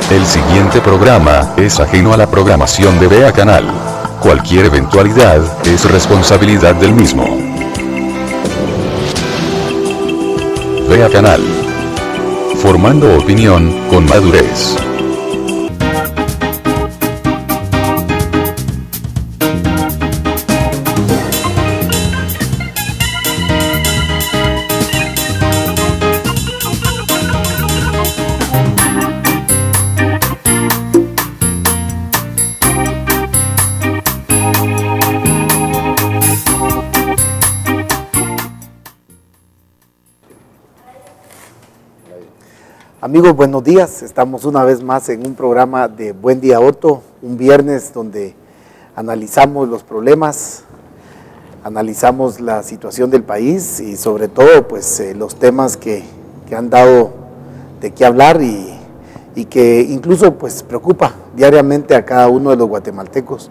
El siguiente programa es ajeno a la programación de Vea Canal. Cualquier eventualidad es responsabilidad del mismo. Vea Canal. Formando opinión con madurez. Amigos, buenos días. Estamos una vez más en un programa de Buen Día Orto, un viernes donde analizamos los problemas, analizamos la situación del país y sobre todo pues los temas que han dado de qué hablar y que incluso pues preocupa diariamente a cada uno de los guatemaltecos.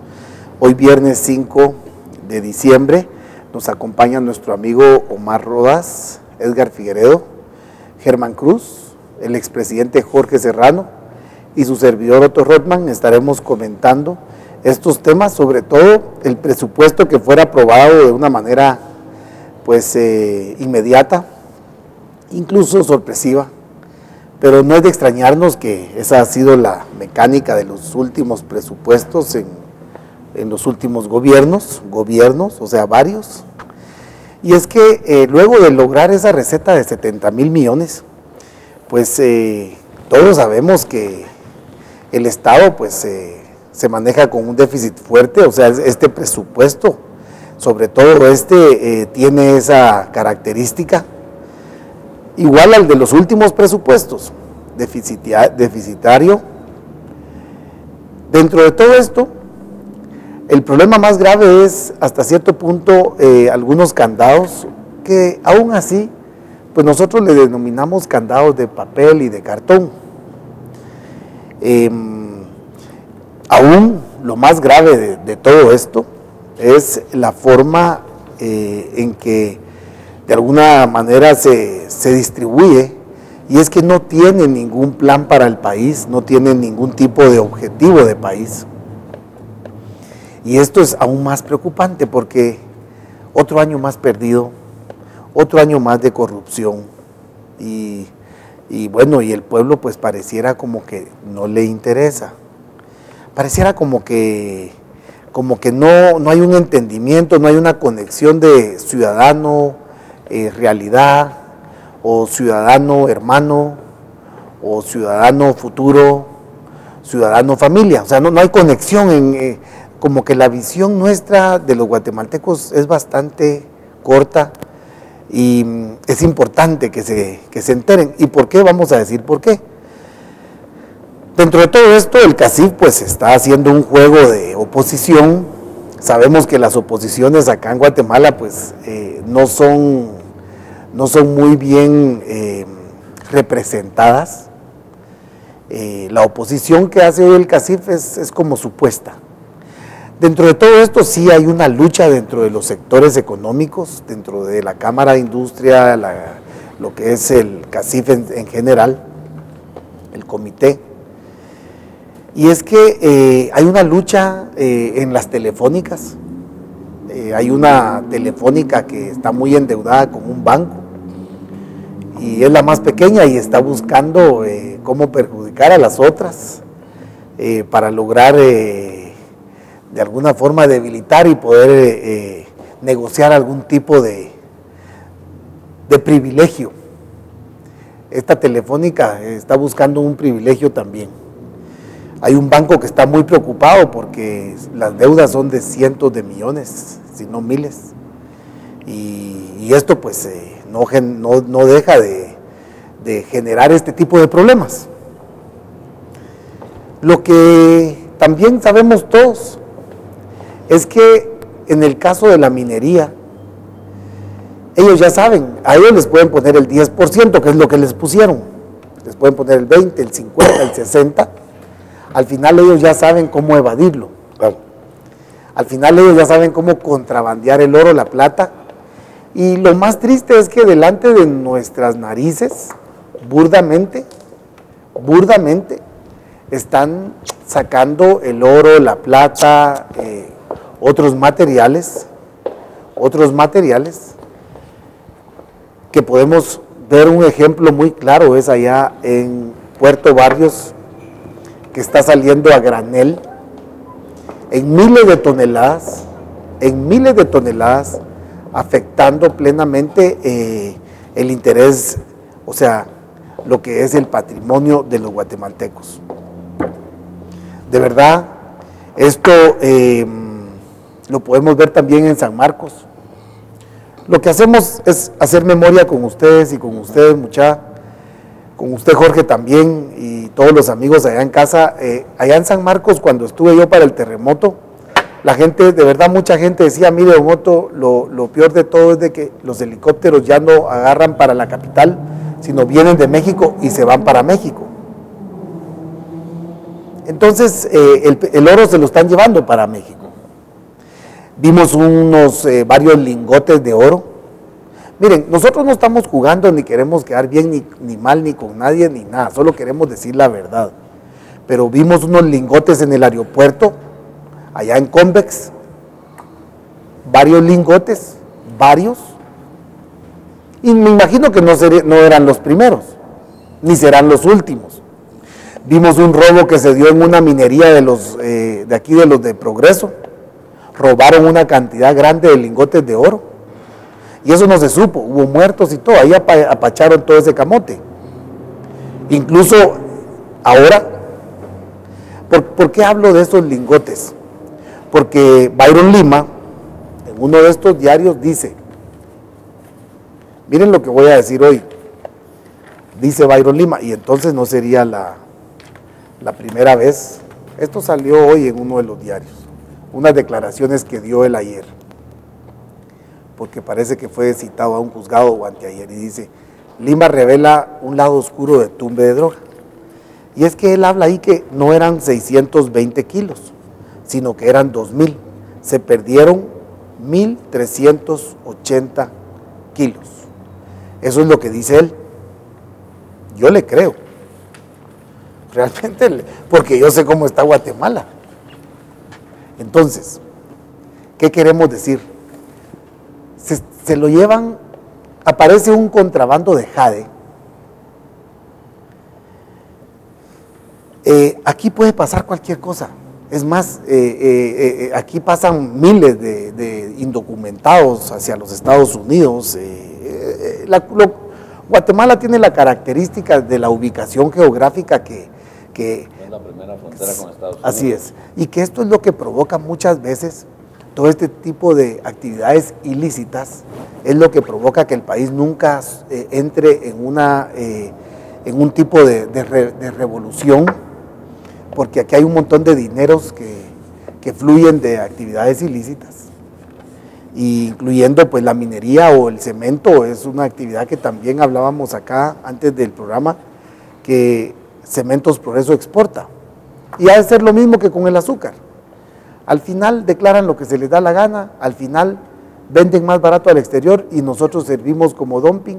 Hoy viernes 5 de diciembre nos acompaña nuestro amigo Omar Rodas, Edgar Figueredo, Germán Cruz, el expresidente Jorge Serrano y su servidor Otto Rothman. Estaremos comentando estos temas, sobre todo el presupuesto que fuera aprobado de una manera pues inmediata, incluso sorpresiva, pero no es de extrañarnos que esa ha sido la mecánica de los últimos presupuestos en los últimos gobiernos, o sea varios, y es que luego de lograr esa receta de 70,000 millones, pues todos sabemos que el Estado pues se maneja con un déficit fuerte, o sea, este presupuesto, sobre todo tiene esa característica, igual al de los últimos presupuestos, deficitario. Dentro de todo esto, el problema más grave es hasta cierto punto algunos candados que aún así pues nosotros le denominamos candados de papel y de cartón. Aún lo más grave de todo esto es la forma en que de alguna manera se distribuye, y es que no tiene ningún plan para el país, no tiene ningún tipo de objetivo de país. Y esto es aún más preocupante porque otro año más perdido, otro año más de corrupción y bueno, y el pueblo pues pareciera como que no le interesa, pareciera como que no hay un entendimiento, no hay una conexión de ciudadano, realidad, o ciudadano hermano, o ciudadano futuro, ciudadano familia, o sea, no hay conexión, como que la visión nuestra de los guatemaltecos es bastante corta. Y es importante que se enteren. ¿Y por qué? Vamos a decir por qué. Dentro de todo esto, el CACIF pues está haciendo un juego de oposición. Sabemos que las oposiciones acá en Guatemala pues no son muy bien representadas. La oposición que hace hoy el CACIF es como supuesta. Dentro de todo esto sí hay una lucha dentro de los sectores económicos, dentro de la Cámara de Industria, lo que es el CACIF en general, el comité. Y es que hay una lucha en las telefónicas. Hay una telefónica que está muy endeudada con un banco y es la más pequeña y está buscando cómo perjudicar a las otras para lograr de alguna forma debilitar y poder negociar algún tipo de privilegio. Esta telefónica está buscando un privilegio también. Hay un banco que está muy preocupado porque las deudas son de cientos de millones, si no miles, y esto pues no deja de generar este tipo de problemas. Lo que también sabemos todos es que en el caso de la minería, ellos ya saben, a ellos les pueden poner el 10%, que es lo que les pusieron, les pueden poner el 20, el 50, el 60, al final ellos ya saben cómo evadirlo, al final ellos ya saben cómo contrabandear el oro, la plata, y lo más triste es que delante de nuestras narices, burdamente, están sacando el oro, la plata, otros materiales que podemos ver. Un ejemplo muy claro es allá en Puerto Barrios, que está saliendo a granel en miles de toneladas, afectando plenamente el interés, o sea, lo que es el patrimonio de los guatemaltecos. De verdad, esto lo podemos ver también en San Marcos. Lo que hacemos es hacer memoria con ustedes y con ustedes, con usted, Jorge, también, y todos los amigos allá en casa. Allá en San Marcos, cuando estuve yo para el terremoto, la gente, de verdad, mucha gente decía: mire, don Otto, lo peor de todo es de que los helicópteros ya no agarran para la capital, sino vienen de México y se van para México. Entonces, el oro se lo están llevando para México. Vimos varios lingotes de oro. Miren, nosotros no estamos jugando ni queremos quedar bien ni mal ni con nadie ni nada, solo queremos decir la verdad. Pero vimos unos lingotes en el aeropuerto, allá en Convex, varios lingotes, y me imagino que no eran los primeros, ni serán los últimos. Vimos un robo que se dio en una minería de aquí de los de Progreso. Robaron una cantidad grande de lingotes de oro, y eso no se supo, hubo muertos y todo, ahí apacharon todo ese camote. Incluso ahora, ¿por qué hablo de esos lingotes? Porque Byron Lima, en uno de estos diarios, dice, miren lo que voy a decir hoy, dice Byron Lima, y entonces no sería la primera vez, esto salió hoy en uno de los diarios, unas declaraciones que dio él ayer, porque parece que fue citado a un juzgado o anteayer, y dice: Lima revela un lado oscuro de tumbe de droga. Y es que él habla ahí que no eran 620 kilos, sino que eran 2,000. Se perdieron 1,380 kilos. Eso es lo que dice él. Yo le creo. Realmente, porque yo sé cómo está Guatemala. Entonces, ¿qué queremos decir? Se lo llevan, aparece un contrabando de jade. Aquí puede pasar cualquier cosa. Es más, aquí pasan miles de indocumentados hacia los Estados Unidos. Guatemala tiene la característica de la ubicación geográfica que es la primera frontera con Estados Unidos. Así es, y que esto es lo que provoca muchas veces todo este tipo de actividades ilícitas, es lo que provoca que el país nunca entre en un tipo de revolución, porque aquí hay un montón de dineros que fluyen de actividades ilícitas, incluyendo pues la minería o el cemento. Es una actividad que también hablábamos acá antes del programa, que Cementos Progreso exporta, y ha de ser lo mismo que con el azúcar. Al final declaran lo que se les da la gana, al final venden más barato al exterior y nosotros servimos como dumping.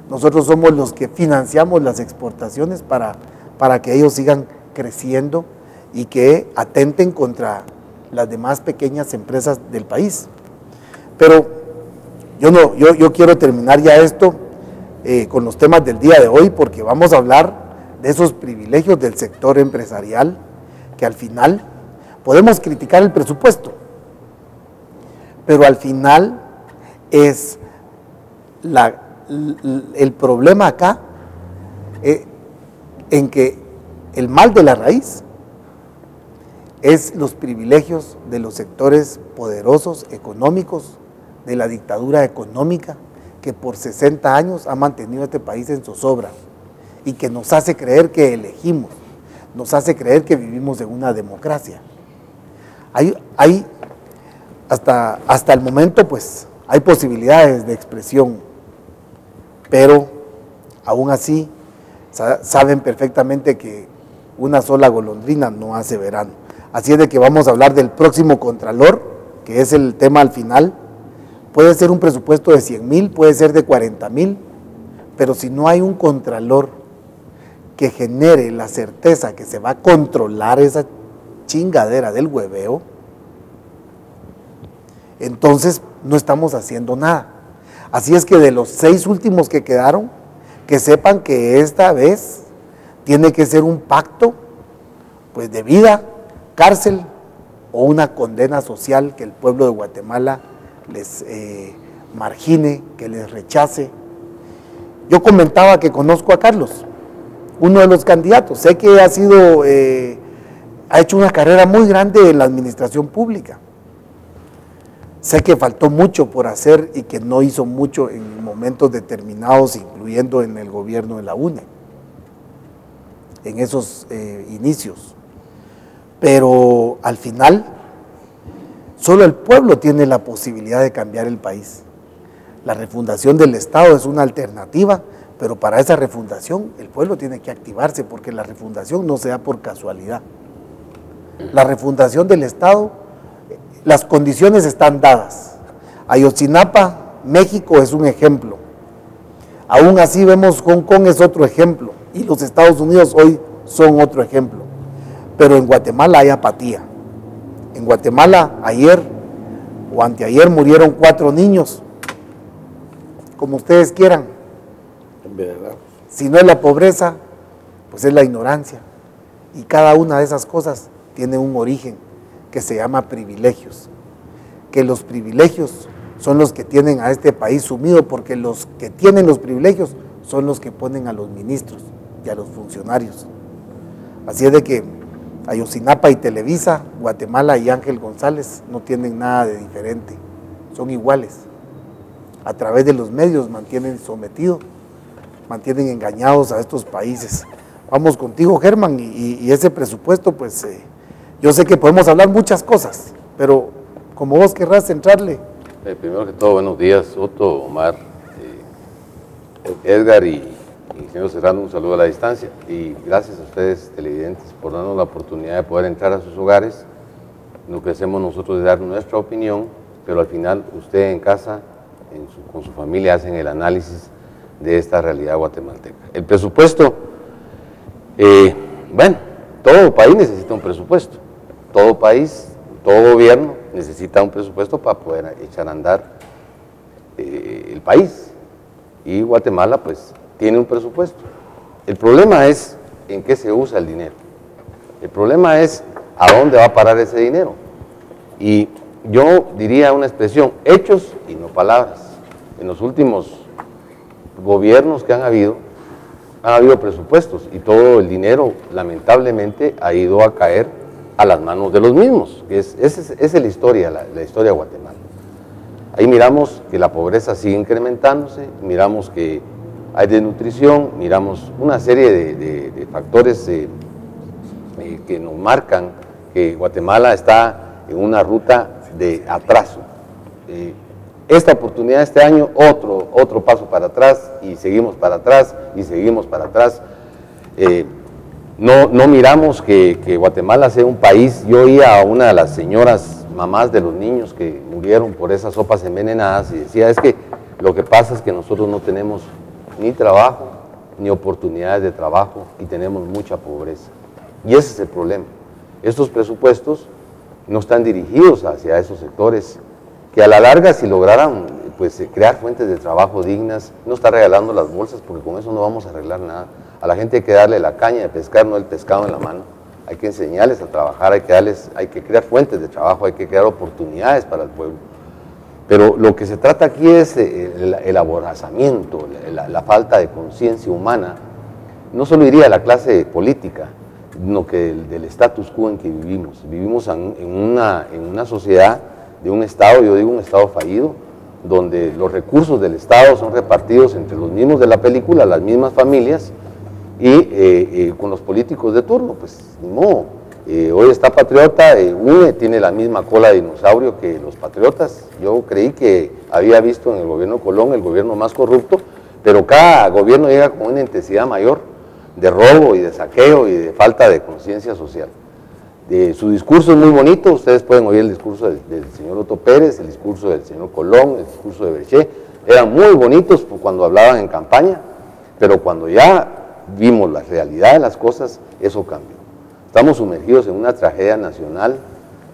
Nosotros somos los que financiamos las exportaciones para que ellos sigan creciendo y que atenten contra las demás pequeñas empresas del país. Pero yo quiero terminar ya esto con los temas del día de hoy, porque vamos a hablar de esos privilegios del sector empresarial, que al final podemos criticar el presupuesto, pero al final es el problema acá en que el mal de la raíz es los privilegios de los sectores poderosos económicos, de la dictadura económica que por 60 años ha mantenido a este país en zozobra y que nos hace creer que elegimos, nos hace creer que vivimos en una democracia. Hay hasta el momento pues hay posibilidades de expresión, pero aún así saben perfectamente que una sola golondrina no hace verano. Así es de que vamos a hablar del próximo Contralor, que es el tema al final. Puede ser un presupuesto de 100,000, puede ser de 40,000, pero si no hay un Contralor que genere la certeza que se va a controlar esa chingadera del hueveo, entonces no estamos haciendo nada. Así es que de los 6 últimos que quedaron, que sepan que esta vez tiene que ser un pacto pues de vida, cárcel o una condena social que el pueblo de Guatemala les margine, que les rechace. Yo comentaba que conozco a Carlos, uno de los candidatos, sé que ha hecho una carrera muy grande en la administración pública. Sé que faltó mucho por hacer y que no hizo mucho en momentos determinados, incluyendo en el gobierno de la UNE, en esos inicios. Pero al final, solo el pueblo tiene la posibilidad de cambiar el país. La refundación del Estado es una alternativa, pero para esa refundación el pueblo tiene que activarse, porque la refundación no se da por casualidad. La refundación del Estado, las condiciones están dadas. Ayotzinapa, México es un ejemplo. Aún así vemos Hong Kong es otro ejemplo, y los Estados Unidos hoy son otro ejemplo. Pero en Guatemala hay apatía. En Guatemala ayer o anteayer murieron 4 niños, como ustedes quieran. ¿Verdad? Si no es la pobreza, pues es la ignorancia. Y cada una de esas cosas tiene un origen que se llama privilegios. Que los privilegios son los que tienen a este país sumido, porque los que tienen los privilegios son los que ponen a los ministros y a los funcionarios. Así es de que Ayotzinapa y Televisa, Guatemala y Ángel González no tienen nada de diferente, son iguales. A través de los medios mantienen sometidos, mantienen engañados a estos países. Vamos contigo, Germán, y ese presupuesto, pues yo sé que podemos hablar muchas cosas, pero como vos querrás centrarle. Primero que todo, buenos días, Otto, Omar, Edgar y señor Serrano, un saludo a la distancia, y gracias a ustedes, televidentes, por darnos la oportunidad de poder entrar a sus hogares. Lo que hacemos nosotros es dar nuestra opinión, pero al final usted en casa, con su familia, hacen el análisis de esta realidad guatemalteca. El presupuesto, bueno, todo país necesita un presupuesto, todo país, todo gobierno necesita un presupuesto para poder echar a andar el país, y Guatemala pues tiene un presupuesto. El problema es en qué se usa el dinero, el problema es a dónde va a parar ese dinero, y yo diría una expresión, hechos y no palabras. En los últimos gobiernos que han habido presupuestos y todo el dinero lamentablemente ha ido a caer a las manos de los mismos. Esa es la historia de Guatemala. Ahí miramos que la pobreza sigue incrementándose, miramos que hay desnutrición, miramos una serie de factores que nos marcan que Guatemala está en una ruta de atraso. Esta oportunidad este año, otro paso para atrás, y seguimos para atrás, y seguimos para atrás. No miramos que Guatemala sea un país. Yo oía a una de las señoras mamás de los niños que murieron por esas sopas envenenadas, y decía, es que lo que pasa es que nosotros no tenemos ni trabajo, ni oportunidades de trabajo, y tenemos mucha pobreza. Y ese es el problema. Estos presupuestos no están dirigidos hacia esos sectores, que a la larga, si lograran pues, crear fuentes de trabajo dignas, no está regalando las bolsas, porque con eso no vamos a arreglar nada. A la gente hay que darle la caña de pescar, no el pescado en la mano. Hay que enseñarles a trabajar, hay que crear fuentes de trabajo, hay que crear oportunidades para el pueblo. Pero lo que se trata aquí es el aborazamiento, la falta de conciencia humana, no solo diría de la clase política, sino que del status quo en que vivimos. Vivimos en una sociedad de un Estado, yo digo un Estado fallido, donde los recursos del Estado son repartidos entre los mismos de la película, las mismas familias, y con los políticos de turno, pues no. Hoy está Patriota, UNE tiene la misma cola de dinosaurio que los patriotas. Yo creí que había visto en el gobierno Colón el gobierno más corrupto, pero cada gobierno llega con una intensidad mayor de robo y de saqueo y de falta de conciencia social. Su discurso es muy bonito, ustedes pueden oír el discurso del señor Otto Pérez, el discurso del señor Colón, el discurso de Berché, eran muy bonitos cuando hablaban en campaña, pero cuando ya vimos la realidad de las cosas, eso cambió. Estamos sumergidos en una tragedia nacional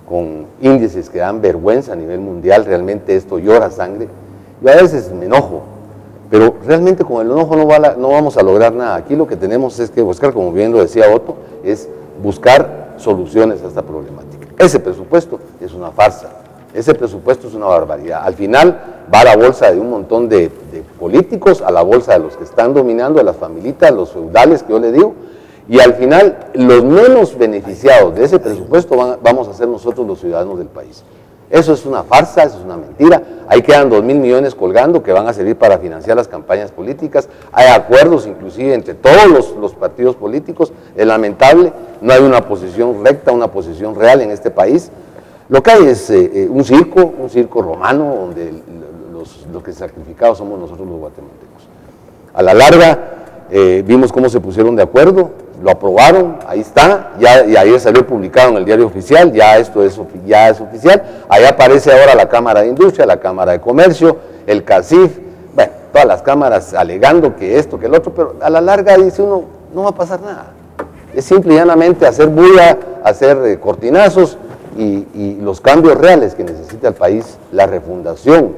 con índices que dan vergüenza a nivel mundial, realmente esto llora sangre. Yo a veces me enojo, pero realmente con el enojo no vamos a lograr nada. Aquí lo que tenemos es que buscar, como bien lo decía Otto, es buscar soluciones a esta problemática. Ese presupuesto es una farsa, ese presupuesto es una barbaridad. Al final va a la bolsa de un montón de políticos, a la bolsa de los que están dominando, a las familitas, los feudales que yo le digo, y al final los menos beneficiados de ese presupuesto vamos a ser nosotros los ciudadanos del país. Eso es una farsa, eso es una mentira. Ahí quedan 2.000 millones colgando que van a servir para financiar las campañas políticas. Hay acuerdos inclusive entre todos los partidos políticos. Es lamentable, no hay una posición recta, una posición real en este país. Lo que hay es un circo romano donde los que sacrificados somos nosotros los guatemaltecos. A la larga vimos cómo se pusieron de acuerdo, lo aprobaron, ahí está, y ayer salió publicado en el diario oficial, ya esto es oficial. Ahí aparece ahora la Cámara de Industria, la Cámara de Comercio, el CACIF, bueno, todas las cámaras alegando que esto, que el otro, pero a la larga dice uno, no va a pasar nada. Es simple y llanamente hacer bulla, hacer cortinazos y los cambios reales que necesita el país, la refundación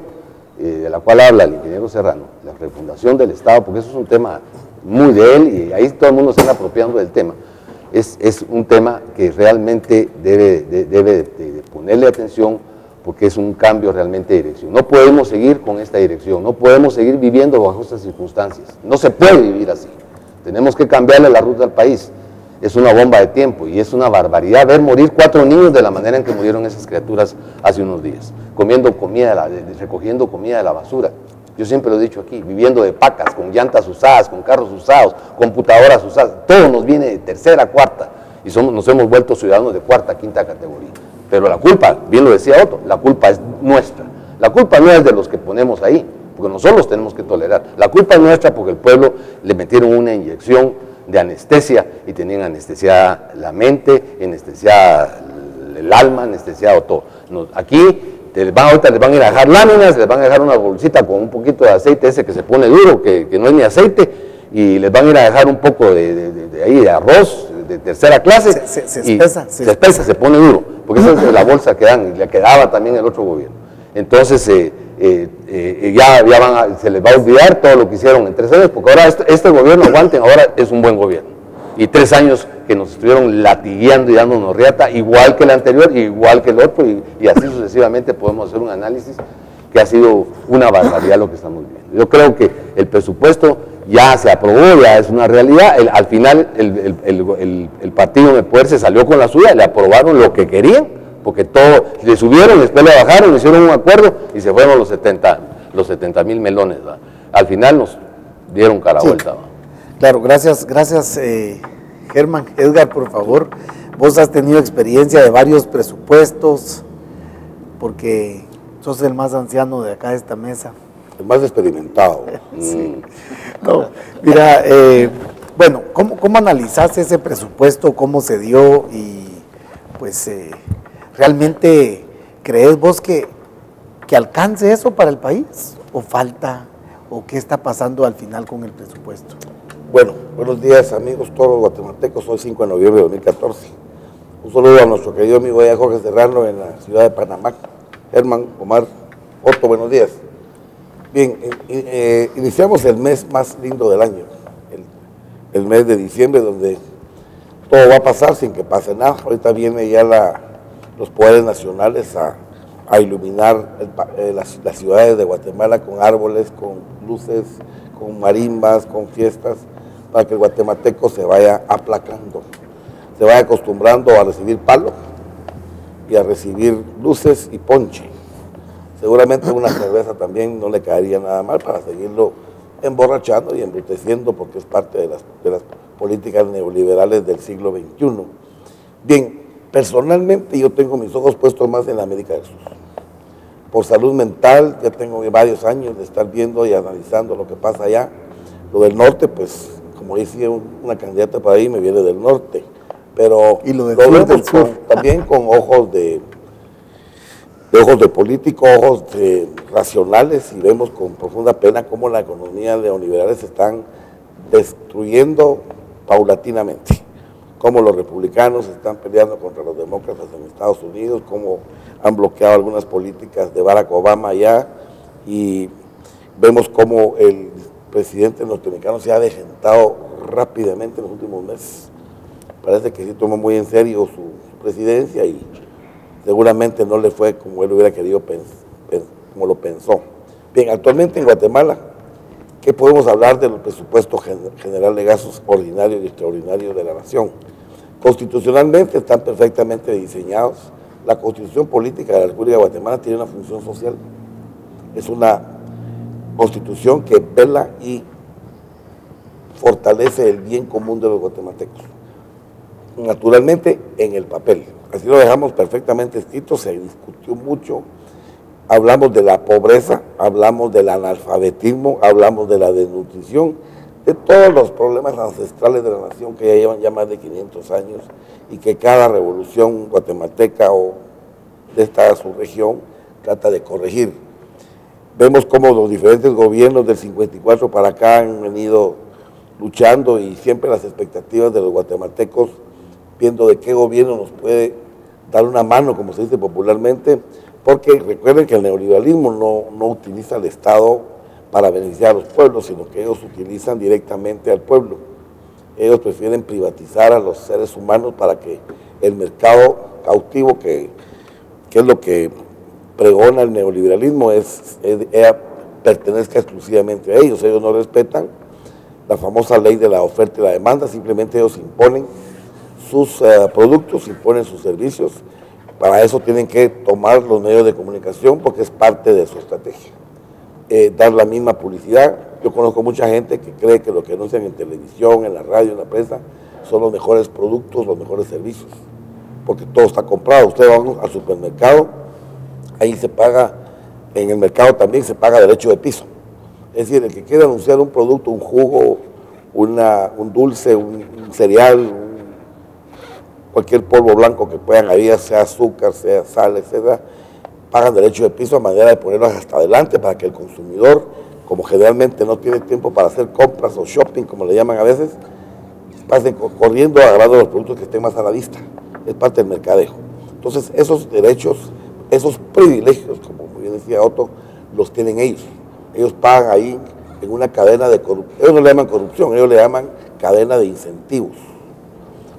de la cual habla el ingeniero Serrano, la refundación del Estado, porque eso es un tema muy de él y ahí todo el mundo se está apropiando del tema. Es un tema que realmente debe de ponerle atención porque es un cambio realmente de dirección. No podemos seguir con esta dirección, no podemos seguir viviendo bajo estas circunstancias. No se puede vivir así. Tenemos que cambiarle la ruta al país. Es una bomba de tiempo y es una barbaridad ver morir 4 niños de la manera en que murieron esas criaturas hace unos días, comiendo comida, recogiendo comida de la basura. Yo siempre lo he dicho aquí, viviendo de pacas, con llantas usadas, con carros usados, computadoras usadas, todo nos viene de tercera, cuarta, y nos hemos vuelto ciudadanos de cuarta, quinta categoría. Pero la culpa, bien lo decía Otto, la culpa es nuestra. La culpa no es de los que ponemos ahí, porque nosotros los tenemos que tolerar. La culpa es nuestra porque el pueblo le metieron una inyección de anestesia y tenían anestesiada la mente, anestesiada el alma, anestesiado todo. Aquí ahorita les van a ir a dejar láminas, les van a dejar una bolsita con un poquito de aceite ese que se pone duro, que no es ni aceite, y les van a ir a dejar un poco de arroz de tercera clase. Se espesa, se pone duro, porque esa es la bolsa que dan, y le quedaba también el otro gobierno. Entonces, se les va a olvidar todo lo que hicieron en 3 años, porque ahora este gobierno, aguanten, ahora es un buen gobierno. Y 3 años que nos estuvieron latigueando y dándonos riata, igual que el anterior, igual que el otro, y así sucesivamente podemos hacer un análisis que ha sido una barbaridad lo que estamos viendo. Yo creo que el presupuesto ya se aprobó, ya es una realidad. Al final el partido en el poder se salió con la suya, le aprobaron lo que querían, porque todo, le subieron, después le bajaron, le hicieron un acuerdo y se fueron los 70,000 melones, ¿va? Al final nos dieron cara vuelta. ¿Va? Claro, gracias Germán. Edgar, por favor, vos has tenido experiencia de varios presupuestos, porque sos el más anciano de acá de esta mesa. El más experimentado. Sí. No, mira, bueno, ¿cómo analizaste ese presupuesto? ¿Cómo se dio? Y pues, ¿realmente crees vos que alcance eso para el país? ¿O falta? ¿O qué está pasando al final con el presupuesto? Bueno, buenos días amigos todos los guatemaltecos, hoy 5 de noviembre de 2014. Un saludo a nuestro querido amigo allá Jorge Serrano en la ciudad de Panamá. Germán, Omar, Otto, buenos días. Bien, iniciamos el mes más lindo del año, el mes de diciembre, donde todo va a pasar sin que pase nada. Ahorita viene ya los poderes nacionales a iluminar las ciudades de Guatemala con árboles, con luces, con marimbas, con fiestas, para que el guatemalteco se vaya aplacando, se vaya acostumbrando a recibir palo y a recibir luces y ponche. Seguramente una cerveza también no le caería nada mal para seguirlo emborrachando y embruteciendo, porque es parte de las políticas neoliberales del siglo XXI. Bien, personalmente yo tengo mis ojos puestos más en la América del Sur. Por salud mental, ya tengo varios años de estar viendo y analizando lo que pasa allá. Lo del norte, pues, como decía una candidata para ahí, me viene del norte. Pero ¿y lo del sur? También con ojos de político, ojos racionales, y vemos con profunda pena cómo las economías neoliberales están destruyendo paulatinamente. Cómo los republicanos están peleando contra los demócratas en Estados Unidos, cómo han bloqueado algunas políticas de Barack Obama allá, y vemos cómo el presidente norteamericano se ha degentado rápidamente en los últimos meses. Parece que sí tomó muy en serio su presidencia y seguramente no le fue como él hubiera querido, como lo pensó. Bien, actualmente en Guatemala, ¿qué podemos hablar del presupuesto general de gastos ordinarios y extraordinarios de la nación? Constitucionalmente están perfectamente diseñados. La Constitución Política de la República de Guatemala tiene una función social. Es una Constitución que vela y fortalece el bien común de los guatemaltecos. Naturalmente, en el papel. Así lo dejamos perfectamente escrito, se discutió mucho. Hablamos de la pobreza, hablamos del analfabetismo, hablamos de la desnutrición, de todos los problemas ancestrales de la nación que ya llevan ya más de 500 años y que cada revolución guatemalteca o de esta subregión trata de corregir. Vemos cómo los diferentes gobiernos del 54 para acá han venido luchando y siempre las expectativas de los guatemaltecos viendo de qué gobierno nos puede dar una mano, como se dice popularmente, porque recuerden que el neoliberalismo no utiliza al Estado para beneficiar a los pueblos, sino que ellos utilizan directamente al pueblo. Ellos prefieren privatizar a los seres humanos para que el mercado cautivo, que es lo que pregona el neoliberalismo, pertenezca exclusivamente a ellos. Ellos no respetan la famosa ley de la oferta y la demanda, simplemente ellos imponen sus productos, imponen sus servicios. Para eso tienen que tomar los medios de comunicación porque es parte de su estrategia. Dar la misma publicidad. Yo conozco mucha gente que cree que lo que anuncian en televisión, en la radio, en la prensa, son los mejores productos, los mejores servicios, porque todo está comprado. Usted va al supermercado, ahí se paga, en el mercado también se paga derecho de piso. Es decir, el que quiere anunciar un producto, un jugo, un dulce, un cereal, cualquier polvo blanco que puedan haber, sea azúcar, sea sal, etc., pagan derecho de piso a manera de ponerlos hasta adelante para que el consumidor, como generalmente no tiene tiempo para hacer compras o shopping, como le llaman a veces, pasen corriendo agarrando los productos que estén más a la vista. Es parte del mercadeo. Entonces, esos derechos, esos privilegios, como bien decía Otto, los tienen ellos. Ellos pagan ahí en una cadena de corrupción. Ellos no le llaman corrupción, ellos le llaman cadena de incentivos.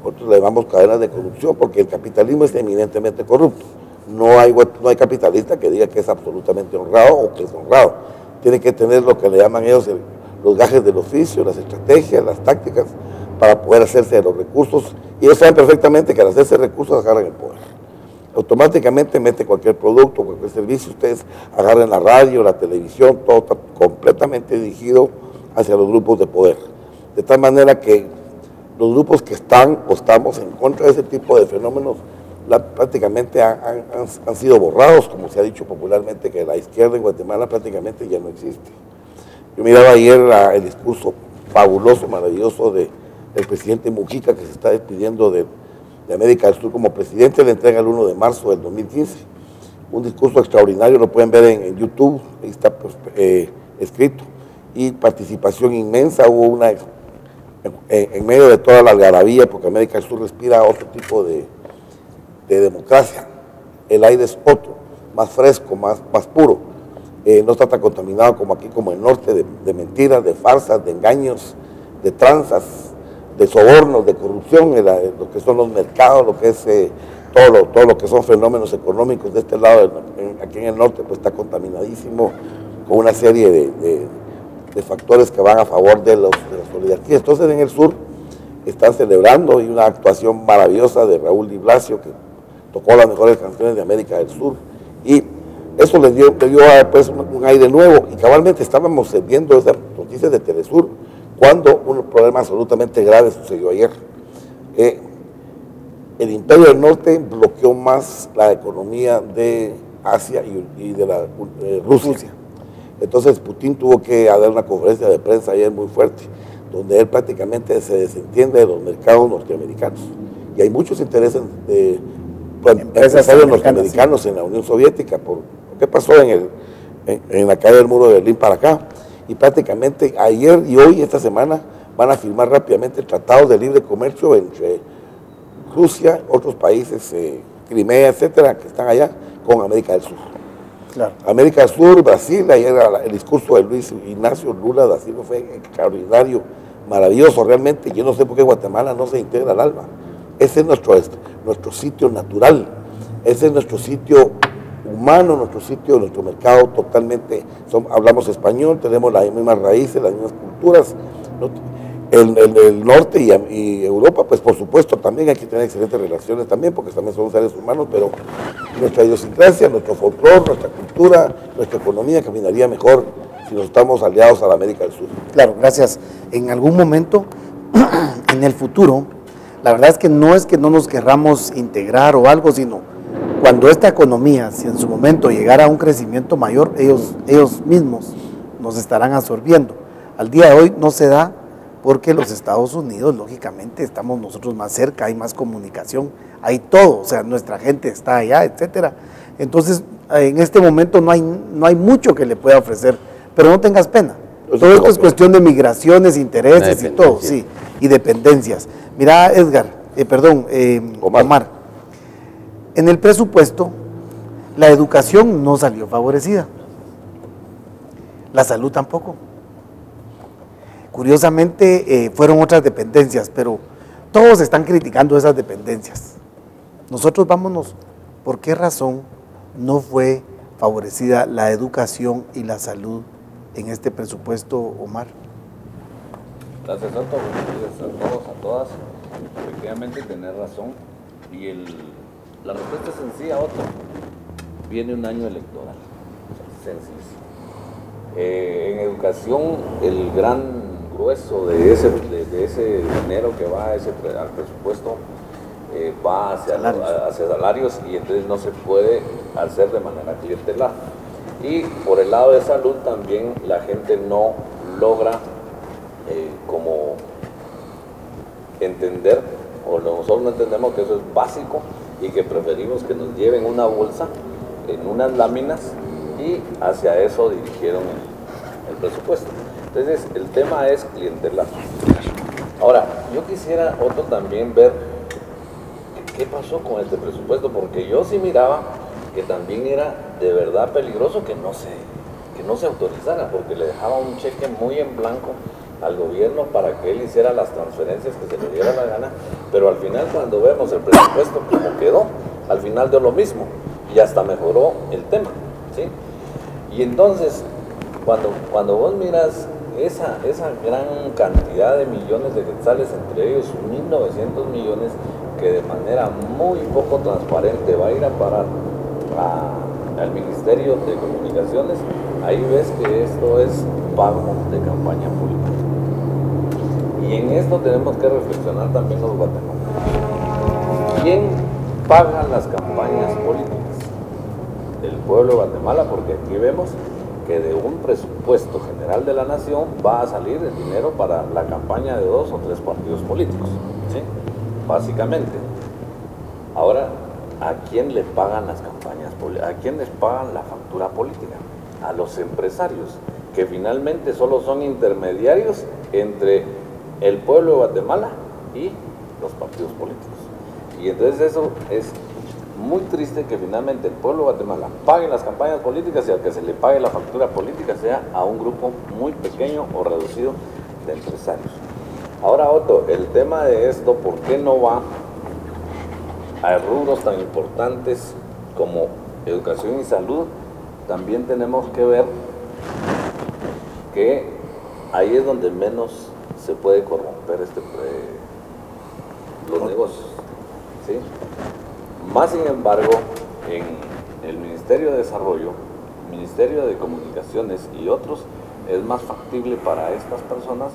Nosotros le llamamos cadenas de corrupción porque el capitalismo es eminentemente corrupto. No hay capitalista que diga que es absolutamente honrado o que es honrado. Tiene que tener lo que le llaman ellos los gajes del oficio, las estrategias, las tácticas para poder hacerse de los recursos. Y ellos saben perfectamente que al hacerse recursos agarran el poder. Automáticamente mete cualquier producto, cualquier servicio, ustedes agarran la radio, la televisión, todo está completamente dirigido hacia los grupos de poder. De tal manera que los grupos que están o estamos en contra de ese tipo de fenómenos prácticamente han sido borrados, como se ha dicho popularmente, que la izquierda en Guatemala prácticamente ya no existe. Yo miraba ayer el discurso fabuloso, maravilloso del presidente Mujica, que se está despidiendo de América del Sur como presidente, le entrega el 1 de marzo del 2015. Un discurso extraordinario, lo pueden ver en YouTube, ahí está escrito, y participación inmensa, hubo una en medio de toda la algarabía, porque América del Sur respira otro tipo de democracia. El aire es otro, más fresco, más puro. No está tan contaminado como aquí, como el norte, de mentiras, de farsas, de engaños, de tranzas, de sobornos, de corrupción, lo que son los mercados, lo que es todo lo que son fenómenos económicos de este lado, aquí en el norte, pues está contaminadísimo con una serie de factores que van a favor de las oligarquías. Entonces en el sur están celebrando, y una actuación maravillosa de Raúl Di Blasio, que tocó las mejores canciones de América del Sur, y eso le dio pues, un aire nuevo, y cabalmente estábamos viendo esas noticias de Telesur cuando un problema absolutamente grave sucedió ayer. El Imperio del Norte bloqueó más la economía de Asia y de Rusia. Entonces Putin tuvo que dar una conferencia de prensa ayer muy fuerte, donde él prácticamente se desentiende de los mercados norteamericanos. Y hay muchos intereses de empresarios norteamericanos en la Unión Soviética, por lo que pasó en la caída del muro de Berlín para acá. Y prácticamente ayer y hoy, esta semana, van a firmar rápidamente tratados de libre comercio entre Rusia, otros países, Crimea, etcétera, que están allá, con América del Sur. Claro. América del Sur, Brasil, ayer el discurso de Luis Ignacio Lula da Silva fue extraordinario, maravilloso realmente. Yo no sé por qué Guatemala no se integra al ALBA. Ese es nuestro sitio natural, ese es nuestro sitio humano, nuestro sitio, nuestro mercado totalmente, hablamos español, tenemos las mismas raíces, las mismas culturas. El norte y Europa, pues por supuesto también hay que tener excelentes relaciones también, porque también somos seres humanos, pero nuestra idiosincrasia, nuestro folclore, nuestra cultura, nuestra economía caminaría mejor si nos estamos aliados a la América del Sur. Claro, gracias. En algún momento, en el futuro, la verdad es que no nos querramos integrar o algo, sino cuando esta economía, si en su momento llegara a un crecimiento mayor, ellos mismos nos estarán absorbiendo. Al día de hoy no se da porque los Estados Unidos, lógicamente, estamos nosotros más cerca, hay más comunicación, hay todo, o sea, nuestra gente está allá, etcétera. Entonces, en este momento no hay mucho que le pueda ofrecer, pero no tengas pena. Todo esto es cuestión de migraciones, intereses y todo, sí, y dependencias. Mira, Omar, en el presupuesto, la educación no salió favorecida, la salud tampoco. Curiosamente, fueron otras dependencias, pero todos están criticando esas dependencias. Nosotros vámonos, ¿por qué razón no fue favorecida la educación y la salud en este presupuesto, Omar? Gracias, Otto. Buenos días a todos, a todas. Efectivamente, tenés razón. Y la respuesta es sencilla, Otto. Viene un año electoral. Sencillo. En educación, el gran grueso de ese dinero que va al presupuesto va hacia salarios, y entonces no se puede hacer de manera clientelar. Y por el lado de salud también la gente no logra como entender, o nosotros no entendemos que eso es básico y que preferimos que nos lleven una bolsa en unas láminas, y hacia eso dirigieron el presupuesto. Entonces el tema es clientelar. Ahora, yo quisiera, Otto, también ver qué pasó con este presupuesto, porque yo sí miraba que también era de verdad peligroso que no se autorizara, porque le dejaba un cheque muy en blanco al gobierno para que él hiciera las transferencias que se le diera la gana, pero al final, cuando vemos el presupuesto como quedó, al final dio lo mismo y hasta mejoró el tema, ¿sí? Y entonces, cuando vos miras esa gran cantidad de millones de quetzales, entre ellos 1.900 millones, que de manera muy poco transparente va a ir a parar al Ministerio de Comunicaciones, ahí ves que esto es pago de campaña política. Y en esto tenemos que reflexionar también los guatemaltecos. ¿Quién paga las campañas políticas? El pueblo de Guatemala, porque aquí vemos que de un presupuesto general de la nación va a salir el dinero para la campaña de 2 o 3 partidos políticos, ¿sí? Básicamente. Ahora, ¿a quién le pagan las campañas políticas? ¿A quién les pagan la factura política? A los empresarios, que finalmente solo son intermediarios entre el pueblo de Guatemala y los partidos políticos. Y entonces eso es muy triste, que finalmente el pueblo de Guatemala pague las campañas políticas y al que se le pague la factura política sea a un grupo muy pequeño o reducido de empresarios. Ahora, Otto, el tema de esto, ¿por qué no va a rubros tan importantes como educación y salud? También tenemos que ver que ahí es donde menos se puede corromper los negocios, ¿sí? Más sin embargo, en el Ministerio de Desarrollo, Ministerio de Comunicaciones y otros, es más factible para estas personas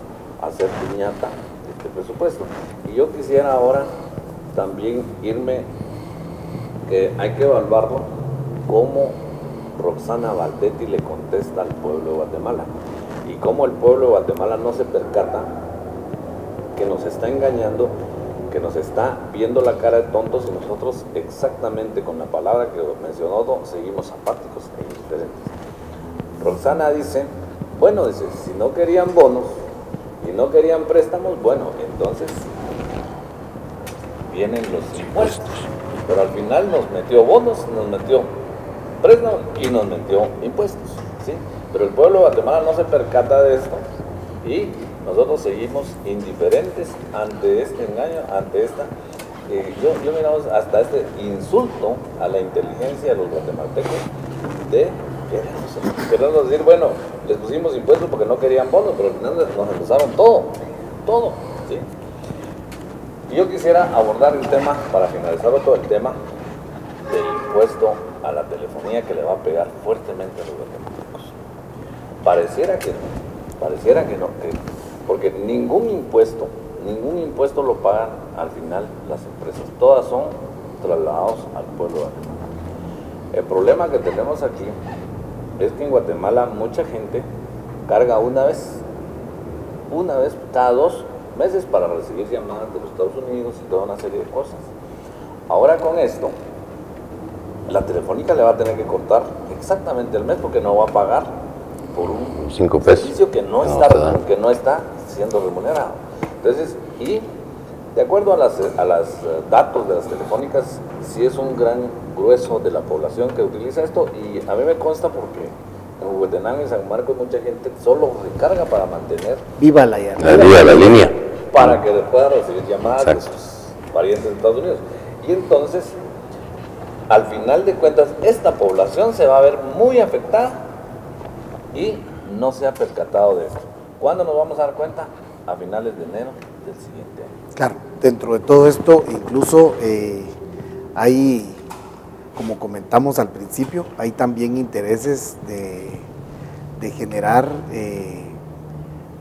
hacer piñata este presupuesto. Y yo quisiera ahora también irme, que hay que evaluarlo, cómo Roxana Valdetti le contesta al pueblo de Guatemala, y cómo el pueblo de Guatemala no se percata que nos está engañando, que nos está viendo la cara de tontos, y nosotros exactamente con la palabra que mencionó seguimos apáticos e indiferentes. Roxana dice, bueno, dice, si no querían bonos, y no querían préstamos, bueno, entonces vienen los impuestos. Pero al final nos metió bonos, nos metió préstamos y nos metió impuestos, ¿sí? Pero el pueblo de Guatemala no se percata de esto y nosotros seguimos indiferentes ante este engaño, ante esta... yo miramos hasta este insulto a la inteligencia de los guatemaltecos de queremos decir, bueno, les pusimos impuestos porque no querían bonos, pero al final nos empezaron todo, ¿sí? Y yo quisiera abordar el tema, para finalizar todo el tema del impuesto a la telefonía que le va a pegar fuertemente a los guatemaltecos. Pareciera que no, porque ningún impuesto lo pagan al final las empresas, todas son trasladados al pueblo de Guatemala. El problema que tenemos aquí es que en Guatemala mucha gente carga una vez cada 2 meses para recibir llamadas de los Estados Unidos y toda una serie de cosas. Ahora con esto, la telefónica le va a tener que cortar exactamente el mes porque no va a pagar por un 5 pesos servicio que no está siendo remunerado. Entonces, y de acuerdo a los datos de las telefónicas, sí es un gran grueso de la población que utiliza esto, y a mí me consta porque en Huehuetenango y San Marcos mucha gente solo recarga para mantener viva la línea, para que pueda recibir llamadas de sus parientes de Estados Unidos. Y entonces, al final de cuentas, esta población se va a ver muy afectada y no se ha percatado de esto. ¿Cuándo nos vamos a dar cuenta? A finales de enero del siguiente año. Claro, dentro de todo esto, incluso hay, como comentamos al principio, hay también intereses de generar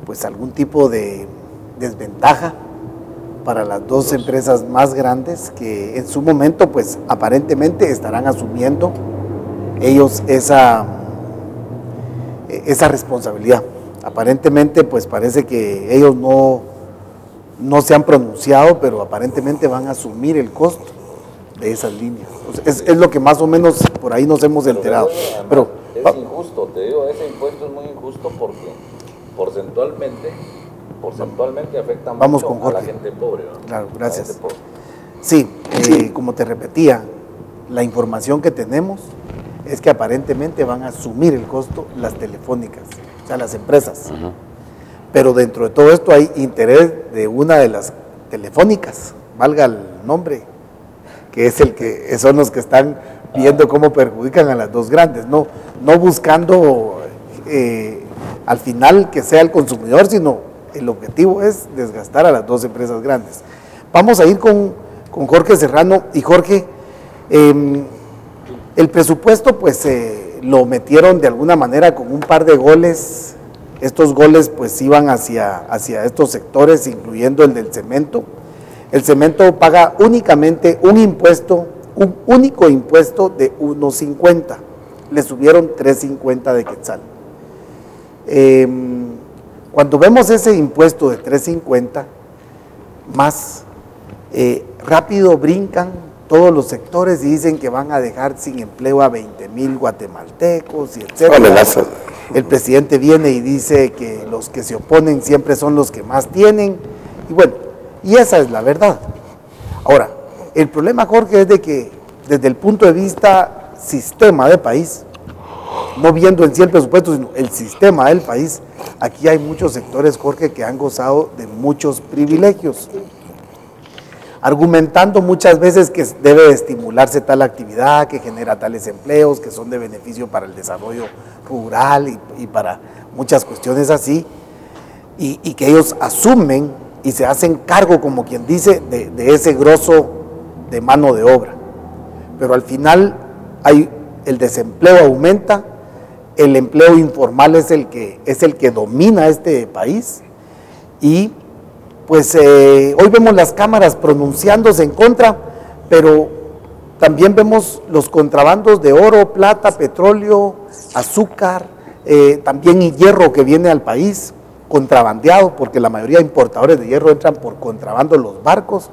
pues algún tipo de desventaja para las dos empresas más grandes que en su momento pues aparentemente estarán asumiendo ellos esa responsabilidad. Aparentemente pues parece que ellos no se han pronunciado, pero aparentemente van a asumir el costo de esas líneas. O sea, es lo que más o menos por ahí nos hemos enterado. Pero es injusto, te digo, ese impuesto es muy injusto porque porcentualmente afecta mucho a la gente pobre, ¿no? Claro, gracias. Sí, como te repetía, la información que tenemos es que aparentemente van a asumir el costo las telefónicas, o sea, las empresas. Pero dentro de todo esto hay interés de una de las telefónicas, valga el nombre, que es son los que están viendo cómo perjudican a las dos grandes, no buscando al final que sea el consumidor, sino el objetivo es desgastar a las dos empresas grandes. Vamos a ir con Jorge Serrano. Y Jorge, el presupuesto pues lo metieron de alguna manera con un par de goles. Estos goles pues iban hacia estos sectores, incluyendo el del cemento. El cemento paga únicamente un único impuesto de 1.50. Le subieron 3.50 de quetzal. Cuando vemos ese impuesto de 3.50, más rápido brincan todos los sectores y dicen que van a dejar sin empleo a 20,000 guatemaltecos y etcétera. El presidente viene y dice que los que se oponen siempre son los que más tienen, y bueno, y esa es la verdad. Ahora, el problema, Jorge, es de que desde el punto de vista sistema de país, no viendo en sí el presupuesto, sino el sistema del país, aquí hay muchos sectores, Jorge, que han gozado de muchos privilegios, argumentando muchas veces que debe estimularse tal actividad, que genera tales empleos, que son de beneficio para el desarrollo rural y para muchas cuestiones así, y que ellos asumen y se hacen cargo, como quien dice, de ese grosso de mano de obra. Pero al final el desempleo aumenta, el empleo informal es el que domina este país, y pues hoy vemos las cámaras pronunciándose en contra, pero también vemos los contrabandos de oro, plata, petróleo, azúcar, también y hierro que viene al país contrabandeado, porque la mayoría de importadores de hierro entran por contrabando los barcos.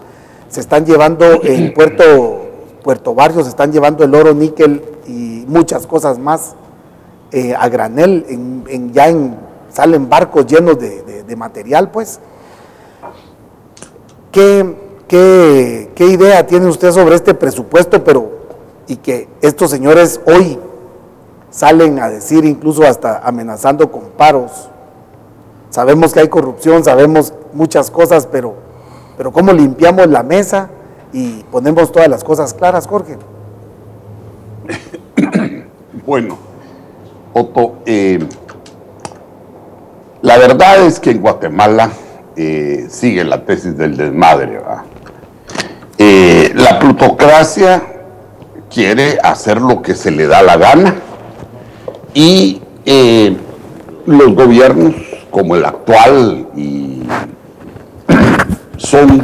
Se están llevando en Puerto Barrio, se están llevando el oro, níquel y muchas cosas más a granel, ya en salen barcos llenos de material, pues. ¿Qué idea tiene usted sobre este presupuesto, y que estos señores hoy salen a decir, incluso hasta amenazando con paros? Sabemos que hay corrupción, sabemos muchas cosas, pero ¿cómo limpiamos la mesa y ponemos todas las cosas claras, Jorge? Bueno, Otto, la verdad es que en Guatemala sigue la tesis del desmadre, ¿verdad? La plutocracia quiere hacer lo que se le da la gana y los gobiernos como el actual son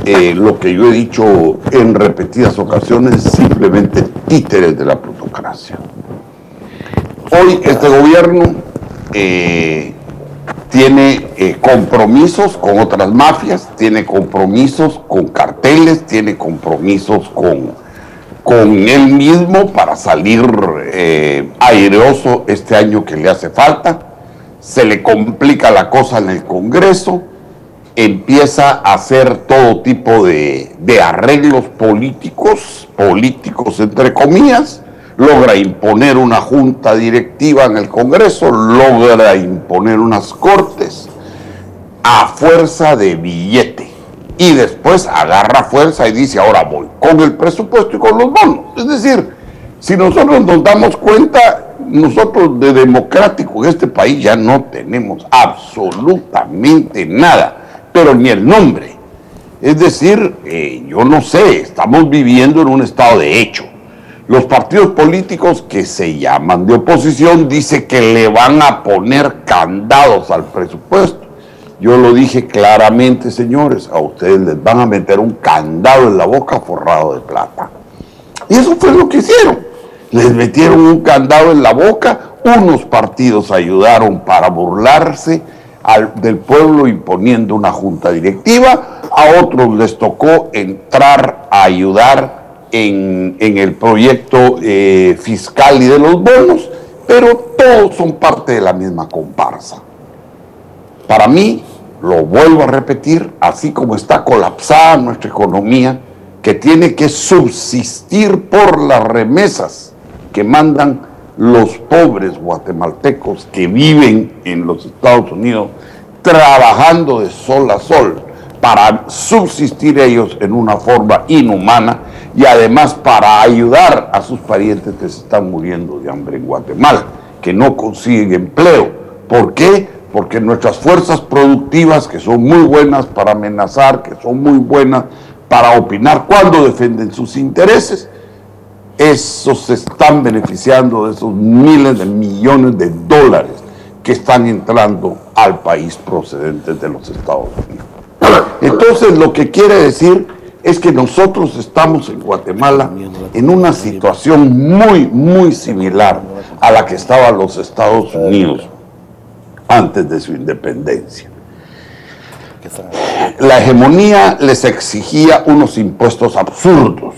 lo que yo he dicho en repetidas ocasiones, simplemente títeres de la plutocracia. Hoy este gobierno tiene compromisos con otras mafias, tiene compromisos con carteles, tiene compromisos con él mismo para salir aireoso este año que le hace falta. Se le complica la cosa en el Congreso, empieza a hacer todo tipo de arreglos políticos entre comillas, logra imponer una junta directiva en el Congreso, logra imponer unas cortes a fuerza de billete y después agarra fuerza y dice ahora voy con el presupuesto y con los bonos. Es decir, si nosotros nos damos cuenta, nosotros de democrático en este país ya no tenemos absolutamente nada, pero ni el nombre. Es decir, yo no sé, estamos viviendo en un estado de hecho. Los partidos políticos que se llaman de oposición dicen que le van a poner candados al presupuesto. Yo lo dije claramente, señores, a ustedes les van a meter un candado en la boca forrado de plata. Y eso fue lo que hicieron. Les metieron un candado en la boca, unos partidos ayudaron para burlarse del pueblo imponiendo una junta directiva, a otros les tocó entrar a ayudar en el proyecto fiscal y de los bonos, pero todos son parte de la misma comparsa. Para mí, lo vuelvo a repetir, así como está colapsada nuestra economía, que tiene que subsistir por las remesas que mandan los pobres guatemaltecos que viven en los Estados Unidos, trabajando de sol a sol para subsistir ellos en una forma inhumana y además para ayudar a sus parientes que se están muriendo de hambre en Guatemala, que no consiguen empleo. ¿Por qué? Porque nuestras fuerzas productivas, que son muy buenas para amenazar, que son muy buenas para opinar cuando defienden sus intereses, esos se están beneficiando de esos miles de millones de dólares que están entrando al país procedentes de los Estados Unidos. Entonces, lo que quiere decir es que nosotros estamos en Guatemala en una situación muy, muy similar a la que estaban los Estados Unidos antes de su independencia. La hegemonía les exigía unos impuestos absurdos,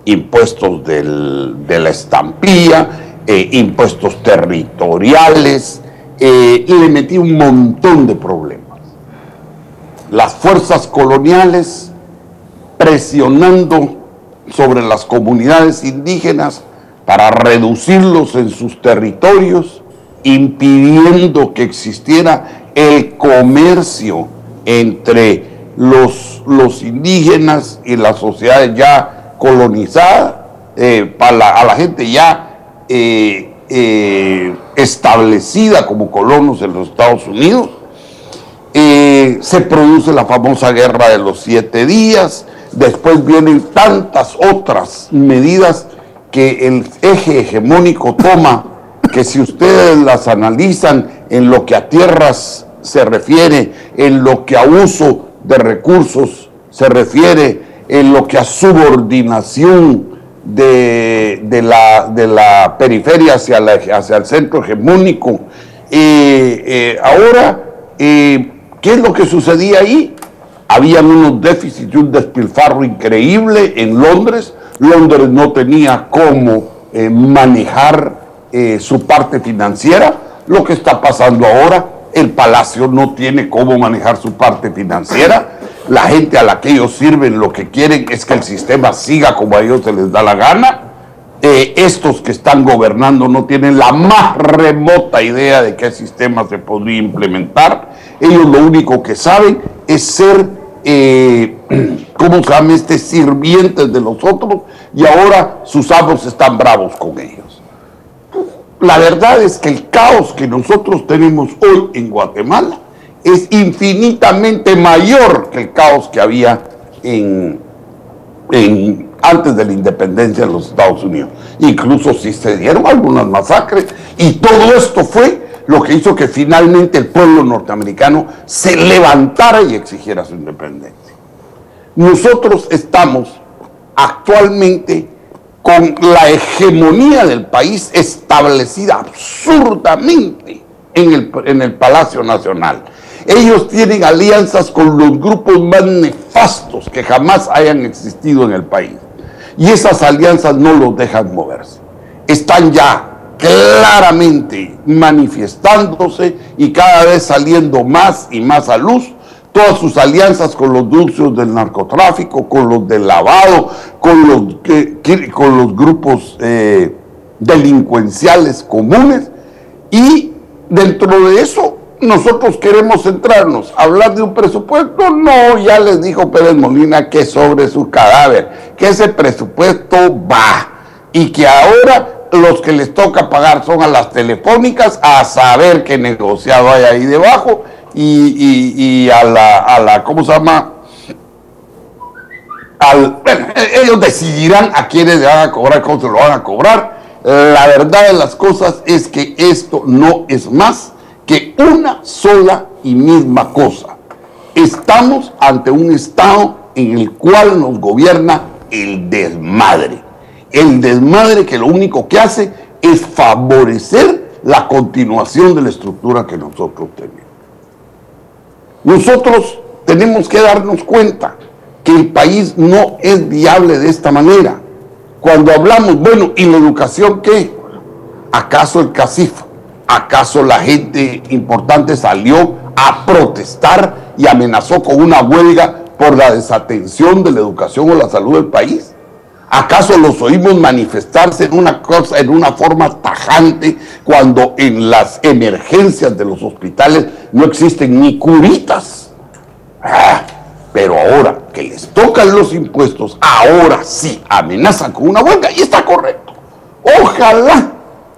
impuestos de la estampilla, impuestos territoriales, y le metí un montón de problemas. Las fuerzas coloniales presionando sobre las comunidades indígenas para reducirlos en sus territorios, impidiendo que existiera el comercio entre los indígenas y las sociedades ya colonizadas, a la gente ya establecida como colonos en los Estados Unidos. Se produce la famosa guerra de los 7 días, después vienen tantas otras medidas que el eje hegemónico toma, que si ustedes las analizan en lo que a tierras se refiere, en lo que a uso de recursos se refiere, en lo que a subordinación de la periferia hacia el centro hegemónico. Ahora, ¿qué es lo que sucedía ahí? Habían unos déficits y un despilfarro increíble en Londres. Londres no tenía cómo manejar su parte financiera, lo que está pasando ahora. El Palacio no tiene cómo manejar su parte financiera. La gente a la que ellos sirven lo que quieren es que el sistema siga como a ellos se les da la gana. Estos que están gobernando no tienen la más remota idea de qué sistema se podría implementar. Ellos lo único que saben es ser, ¿cómo se llama? Sirvientes de los otros, y ahora sus amos están bravos con ellos. La verdad es que el caos que nosotros tenemos hoy en Guatemala es infinitamente mayor que el caos que había antes de la independencia de los Estados Unidos. Incluso si se dieron algunas masacres, y todo esto fue lo que hizo que finalmente el pueblo norteamericano se levantara y exigiera su independencia. Nosotros estamos actualmente con la hegemonía del país establecida absurdamente en el Palacio Nacional. Ellos tienen alianzas con los grupos más nefastos que jamás hayan existido en el país. Y esas alianzas no los dejan moverse. Están ya claramente manifestándose y cada vez saliendo más y más a luz todas sus alianzas con los dulces del narcotráfico, con los del lavado, con los grupos delincuenciales comunes. Y dentro de eso nosotros queremos centrarnos. ¿Hablar de un presupuesto? No, ya les dijo Pérez Molina que sobre su cadáver, que ese presupuesto va, y que ahora los que les toca pagar son a las telefónicas, a saber qué negociado hay ahí debajo, y a la ¿cómo se llama? Bueno, ellos decidirán a quiénes le van a cobrar, cómo se lo van a cobrar. La verdad de las cosas es que esto no es más que una sola y misma cosa. Estamos ante un Estado en el cual nos gobierna el desmadre. El desmadre que lo único que hace es favorecer la continuación de la estructura que nosotros tenemos. Nosotros tenemos que darnos cuenta que el país no es viable de esta manera. Cuando hablamos, bueno, ¿y la educación qué? ¿Acaso el CACIF? ¿Acaso la gente importante salió a protestar y amenazó con una huelga por la desatención de la educación o la salud del país? ¿Acaso los oímos manifestarse en una forma tajante cuando en las emergencias de los hospitales no existen ni curitas? Pero ahora que les tocan los impuestos, ahora sí amenazan con una huelga, y está correcto. Ojalá,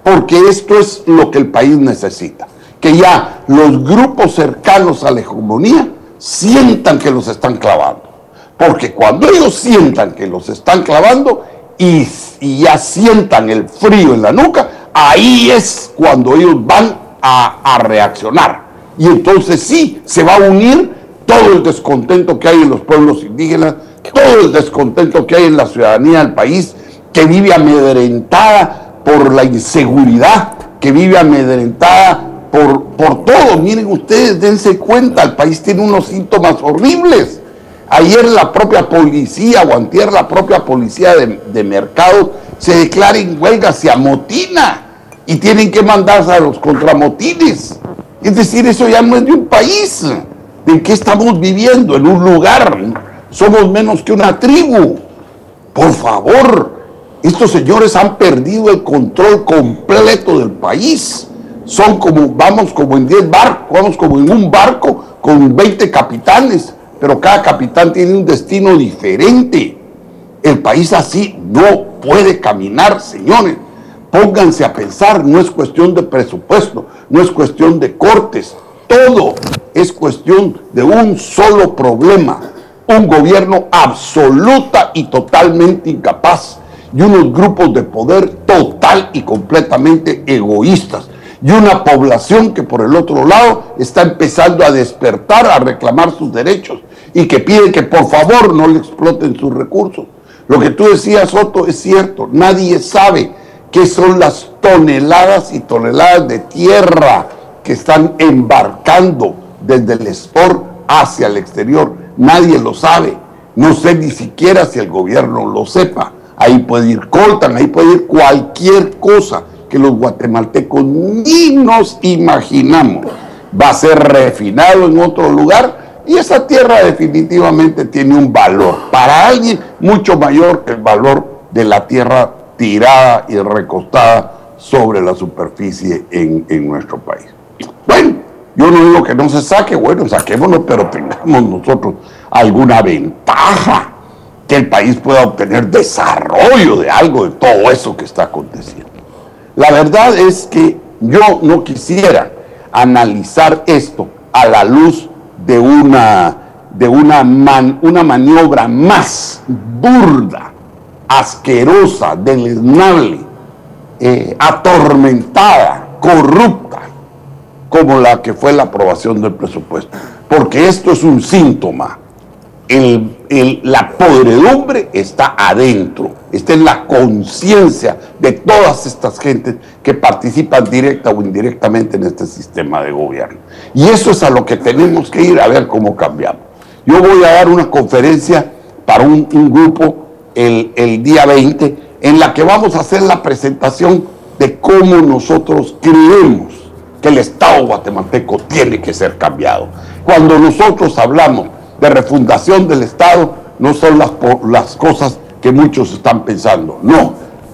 porque esto es lo que el país necesita, que ya los grupos cercanos a la hegemonía sientan que los están clavando. Porque cuando ellos sientan que los están clavando y ya sientan el frío en la nuca, ahí es cuando ellos van a reaccionar. Y entonces sí, se va a unir todo el descontento que hay en los pueblos indígenas, todo el descontento que hay en la ciudadanía del país, que vive amedrentada por la inseguridad, que vive amedrentada por todo. Miren ustedes, dense cuenta, el país tiene unos síntomas horribles. Ayer la propia policía, o antier la propia policía de mercados, se declara en huelga, se amotina, y tienen que mandarse a los contramotines. Es decir, eso ya no es de un país. ¿En qué estamos viviendo? En un lugar. Somos menos que una tribu. Por favor, estos señores han perdido el control completo del país. Son como, vamos como en 10 barcos, vamos como en un barco con 20 capitanes, pero cada capitán tiene un destino diferente. El país así no puede caminar, señores. Pónganse a pensar, no es cuestión de presupuesto, no es cuestión de cortes, todo es cuestión de un solo problema: un gobierno absoluta y totalmente incapaz, y unos grupos de poder total y completamente egoístas, y una población que por el otro lado está empezando a despertar, a reclamar sus derechos, y que pide que por favor no le exploten sus recursos. Lo que tú decías, Soto, es cierto. Nadie sabe qué son las toneladas y toneladas de tierra que están embarcando desde el export hacia el exterior. Nadie lo sabe. No sé ni siquiera si el gobierno lo sepa. Ahí puede ir coltan, ahí puede ir cualquier cosa. que los guatemaltecos ni nos imaginamos. Va a ser refinado en otro lugar y esa tierra definitivamente tiene un valor para alguien mucho mayor que el valor de la tierra tirada y recostada sobre la superficie en nuestro país. Bueno, yo no digo que no se saque, bueno, saquémonos, pero tengamos nosotros alguna ventaja, que el país pueda obtener desarrollo de algo de todo eso que está aconteciendo. La verdad es que yo no quisiera analizar esto a la luz de una maniobra más burda, asquerosa, deleznable, atormentada, corrupta, como la que fue la aprobación del presupuesto. Porque esto es un síntoma. La podredumbre está adentro, está en la conciencia de todas estas gentes que participan directa o indirectamente en este sistema de gobierno. Y eso es a lo que tenemos que ir a ver cómo cambiamos. Yo voy a dar una conferencia para un grupo el día 20, en la que vamos a hacer la presentación de cómo nosotros creemos que el Estado guatemalteco tiene que ser cambiado. Cuando nosotros hablamos de refundación del Estado, no son las cosas que muchos están pensando. No,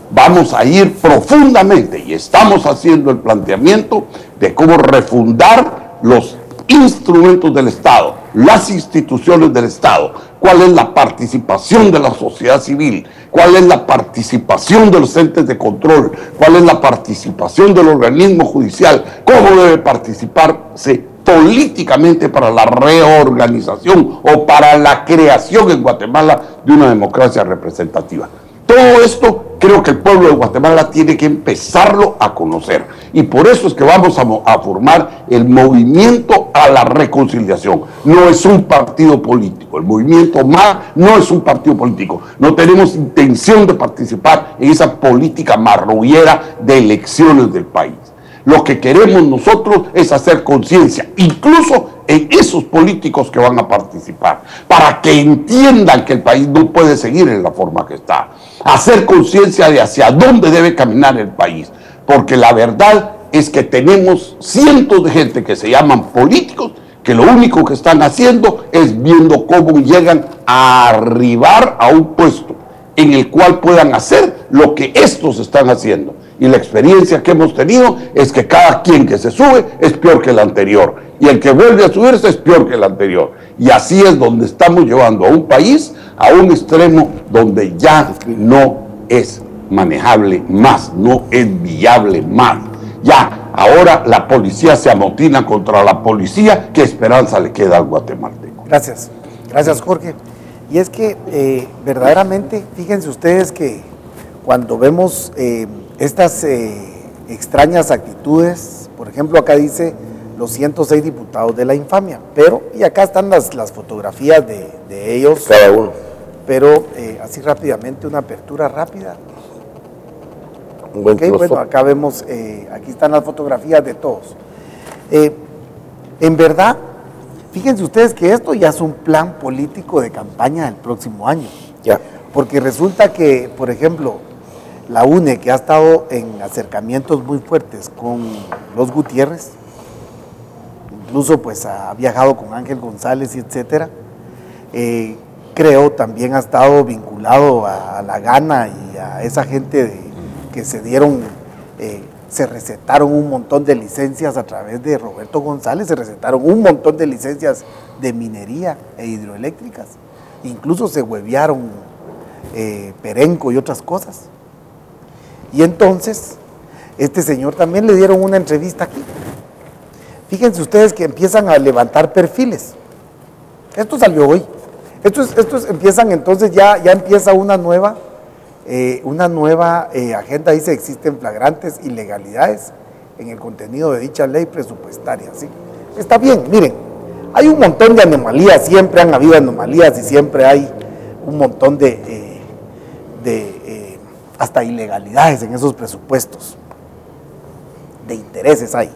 vamos a ir profundamente y estamos haciendo el planteamiento de cómo refundar los instrumentos del Estado, las instituciones del Estado, cuál es la participación de la sociedad civil, cuál es la participación de los entes de control, cuál es la participación del organismo judicial, cómo debe participarse políticamente para la reorganización o para la creación en Guatemala de una democracia representativa. Todo esto creo que el pueblo de Guatemala tiene que empezarlo a conocer y por eso es que vamos a formar el Movimiento a la Reconciliación. No es un partido político, el Movimiento MA no es un partido político. No tenemos intención de participar en esa política marrullera de elecciones del país. Lo que queremos nosotros es hacer conciencia, incluso en esos políticos que van a participar, para que entiendan que el país no puede seguir en la forma que está. Hacer conciencia de hacia dónde debe caminar el país, porque la verdad es que tenemos cientos de gente que se llaman políticos, que lo único que están haciendo es viendo cómo llegan a arribar a un puesto en el cual puedan hacer lo que estos están haciendo. Y la experiencia que hemos tenido es que cada quien que se sube es peor que el anterior. Y el que vuelve a subirse es peor que el anterior. Y así es donde estamos llevando a un país a un extremo donde ya no es manejable más, no es viable más. Ya, ahora la policía se amotina contra la policía. ¿Qué esperanza le queda al guatemalteco? Gracias. Gracias, Jorge. Y es que verdaderamente, fíjense ustedes que cuando vemos estas extrañas actitudes, por ejemplo, acá dice los 106 diputados de la infamia, pero, y acá están las fotografías de ellos, cada uno. Pero así rápidamente, una apertura rápida. Un buen Okay, bueno, acá vemos, aquí están las fotografías de todos. En verdad, fíjense ustedes que esto ya es un plan político de campaña del próximo año. Ya. Porque resulta que, por ejemplo, la UNE, que ha estado en acercamientos muy fuertes con los Gutiérrez, incluso pues ha viajado con Ángel González y etcétera, creo también ha estado vinculado a la Gana y a esa gente que se dieron, se recetaron un montón de licencias a través de Roberto González, se recetaron un montón de licencias de minería e hidroeléctricas, incluso se huevearon Perenco y otras cosas. Y entonces, este señor también le dieron una entrevista aquí. Fíjense ustedes que empiezan a levantar perfiles. Esto salió hoy. Estos empiezan entonces, ya empieza una nueva agenda. Dice, existen flagrantes ilegalidades en el contenido de dicha ley presupuestaria. ¿Sí? Está bien, miren, hay un montón de anomalías, siempre han habido anomalías y siempre hay un montón de hasta ilegalidades en esos presupuestos, de intereses hay.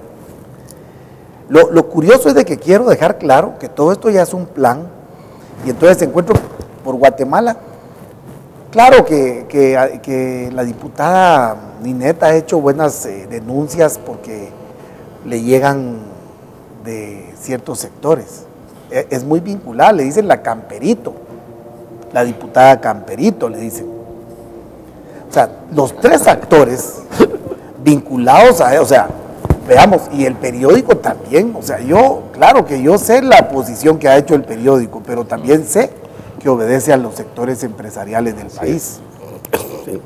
Lo curioso es de que quiero dejar claro que todo esto ya es un plan, y entonces encuentro por Guatemala Claro que la diputada Ninette ha hecho buenas denuncias porque le llegan de ciertos sectores. Es muy vinculada, le dicen la Camperito, la diputada Camperito, le dicen. O sea, los tres actores vinculados a, o sea, veamos, y el periódico también, o sea, claro que yo sé la posición que ha hecho el periódico, pero también sé que obedece a los sectores empresariales del país. Sí.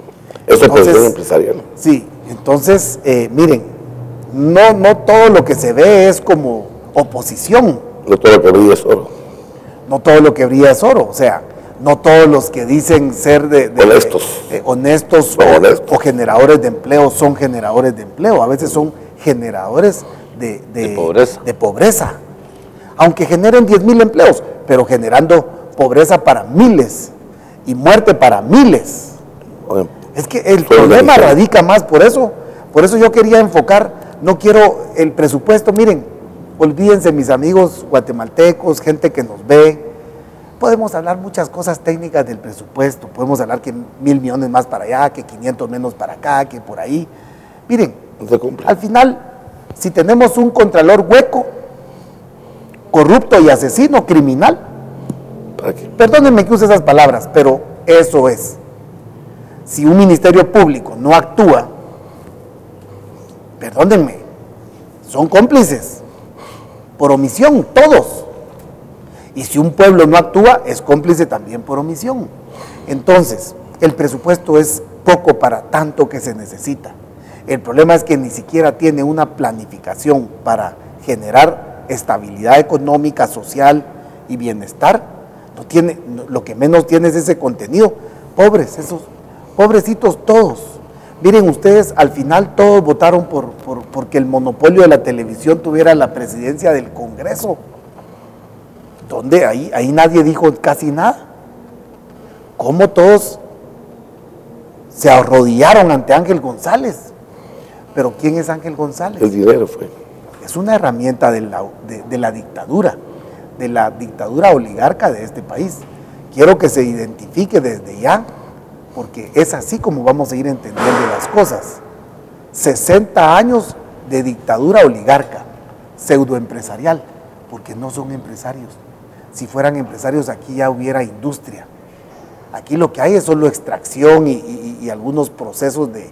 Es la posición empresarial. Sí, entonces, miren, no todo lo que se ve es como oposición. No todo lo que brilla es oro. No todo lo que brilla es oro, o sea, no todos los que dicen ser honestos o generadores de empleo son generadores de empleo, a veces son generadores de pobreza. Aunque generen 10,000 empleos, pero generando pobreza para miles y muerte para miles. Bueno, es que el problema radica más, por eso yo quería enfocar, no quiero el presupuesto, miren, olvídense mis amigos guatemaltecos, gente que nos ve, podemos hablar muchas cosas técnicas del presupuesto, podemos hablar que 1,000 millones más para allá, que 500 menos para acá, que por ahí. Miren, al final, si tenemos un contralor hueco, corrupto y asesino, criminal, perdónenme que use esas palabras, pero eso es. Si un ministerio público no actúa, perdónenme, son cómplices, por omisión, todos. Y si un pueblo no actúa, es cómplice también por omisión. Entonces, el presupuesto es poco para tanto que se necesita. El problema es que ni siquiera tiene una planificación para generar estabilidad económica, social y bienestar. No tiene, lo que menos tiene es ese contenido. Pobres, esos pobrecitos todos. Miren ustedes, al final todos votaron porque el monopolio de la televisión tuviera la presidencia del Congreso. ¿Dónde? Ahí nadie dijo casi nada. ¿Cómo todos se arrodillaron ante Ángel González? ¿Pero quién es Ángel González? El dinero fue. Es una herramienta de la dictadura, de la dictadura oligarca de este país. Quiero que se identifique desde ya, porque es así como vamos a ir entendiendo las cosas. 60 años de dictadura oligarca, pseudoempresarial, porque no son empresarios. Si fueran empresarios, aquí ya hubiera industria. Aquí lo que hay es solo extracción y algunos procesos de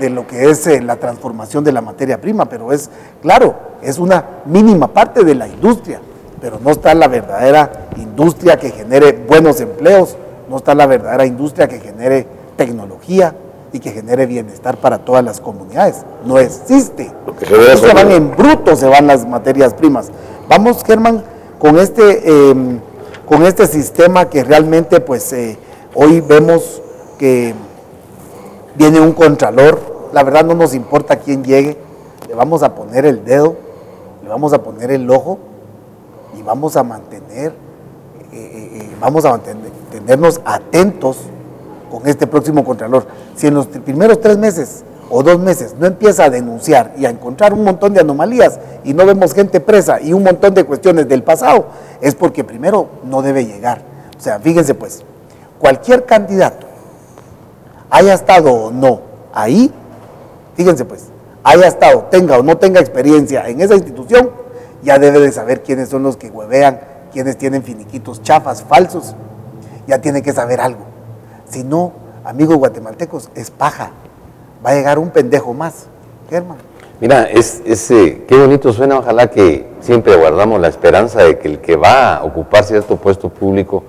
lo que es la transformación de la materia prima, pero es, claro, es una mínima parte de la industria, pero no está la verdadera industria que genere buenos empleos, no está la verdadera industria que genere tecnología y que genere bienestar para todas las comunidades. No existe. Se van en bruto, se van las materias primas. Vamos, Germán, con este sistema que realmente, pues, hoy vemos que viene un contralor. La verdad no nos importa quién llegue, le vamos a poner el dedo, le vamos a poner el ojo y vamos a mantenernos atentos con este próximo contralor. Si en los primeros 3 meses o 2 meses no empieza a denunciar y a encontrar un montón de anomalías y no vemos gente presa y un montón de cuestiones del pasado, es porque primero no debe llegar. O sea, fíjense pues, cualquier candidato, haya estado o no ahí, fíjense pues, haya estado, tenga o no tenga experiencia en esa institución, ya debe de saber quiénes son los que huevean, quiénes tienen finiquitos chafas, falsos, ya tiene que saber algo. Si no, amigos guatemaltecos, es paja. Va a llegar un pendejo más. Germán. Mira, qué bonito suena, ojalá que siempre guardamos la esperanza de que el que va a ocupar cierto puesto público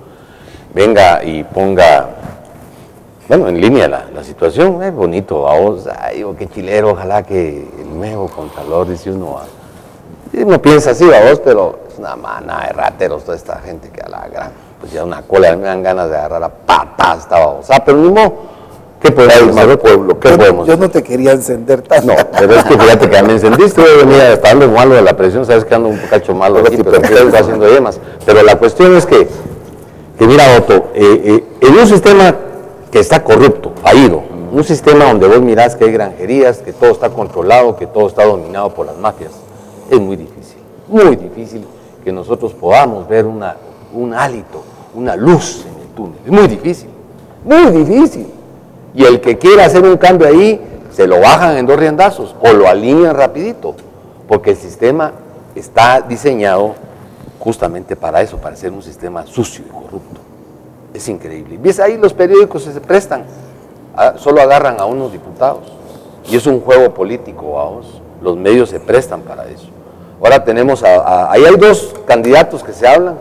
venga y ponga, bueno, en línea la situación. Es bonito, a vos, ay, qué chilero, ojalá que el nuevo contralor, dice uno, uno piensa así, a vos, pero es una manada de rateros toda esta gente que a la gran, pues ya una cola, me dan ganas de agarrar a patas, o sea, pero mismo, ¿qué podemos hacer, pueblo? ¿Qué podemos hacer? Yo no te quería encender tanto. No, pero es que fíjate que me encendiste, yo venía estando malo de la presión, sabes que ando un cacho malo aquí, pero estoy haciendo yemas. Pero la cuestión es que mira, Otto, en un sistema que está corrupto, fallido, un sistema donde vos mirás que hay granjerías, que todo está controlado, que todo está dominado por las mafias, es muy difícil que nosotros podamos ver un hálito una luz en el túnel. Es muy difícil, muy difícil. Y el que quiera hacer un cambio ahí, se lo bajan en 2 riendazos o lo alinean rapidito, porque el sistema está diseñado justamente para eso, para ser un sistema sucio y corrupto. Es increíble. ¿Ves? Ahí los periódicos se prestan, solo agarran a unos diputados, y es un juego político, vamos. Los medios se prestan para eso. Ahora tenemos, ahí hay 2 candidatos que se hablan,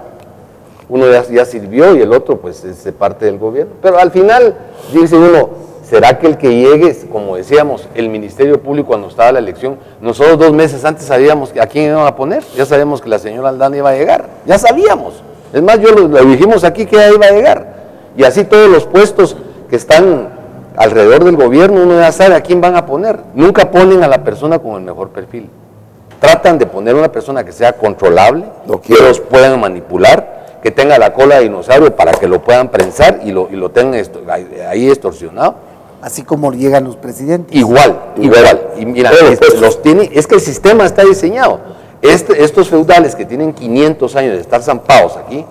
uno ya sirvió y el otro pues es de parte del gobierno, pero al final dice uno, ¿será que el que llegue, como decíamos, el Ministerio Público cuando estaba la elección, nosotros 2 meses antes sabíamos a quién iban a poner? Ya sabíamos que la señora Aldana iba a llegar, ya sabíamos. Es más, lo dijimos aquí que ella iba a llegar. Y así todos los puestos que están alrededor del gobierno, uno ya sabe a quién van a poner. Nunca ponen a la persona con el mejor perfil. Tratan de poner una persona que sea controlable, que los puedan manipular, que tenga la cola de dinosaurio para que lo puedan prensar y lo tengan ahí extorsionado. Así como llegan los presidentes. Igual. Y mira, es que el sistema está diseñado. Estos feudales que tienen 500 años de estar zampados aquí,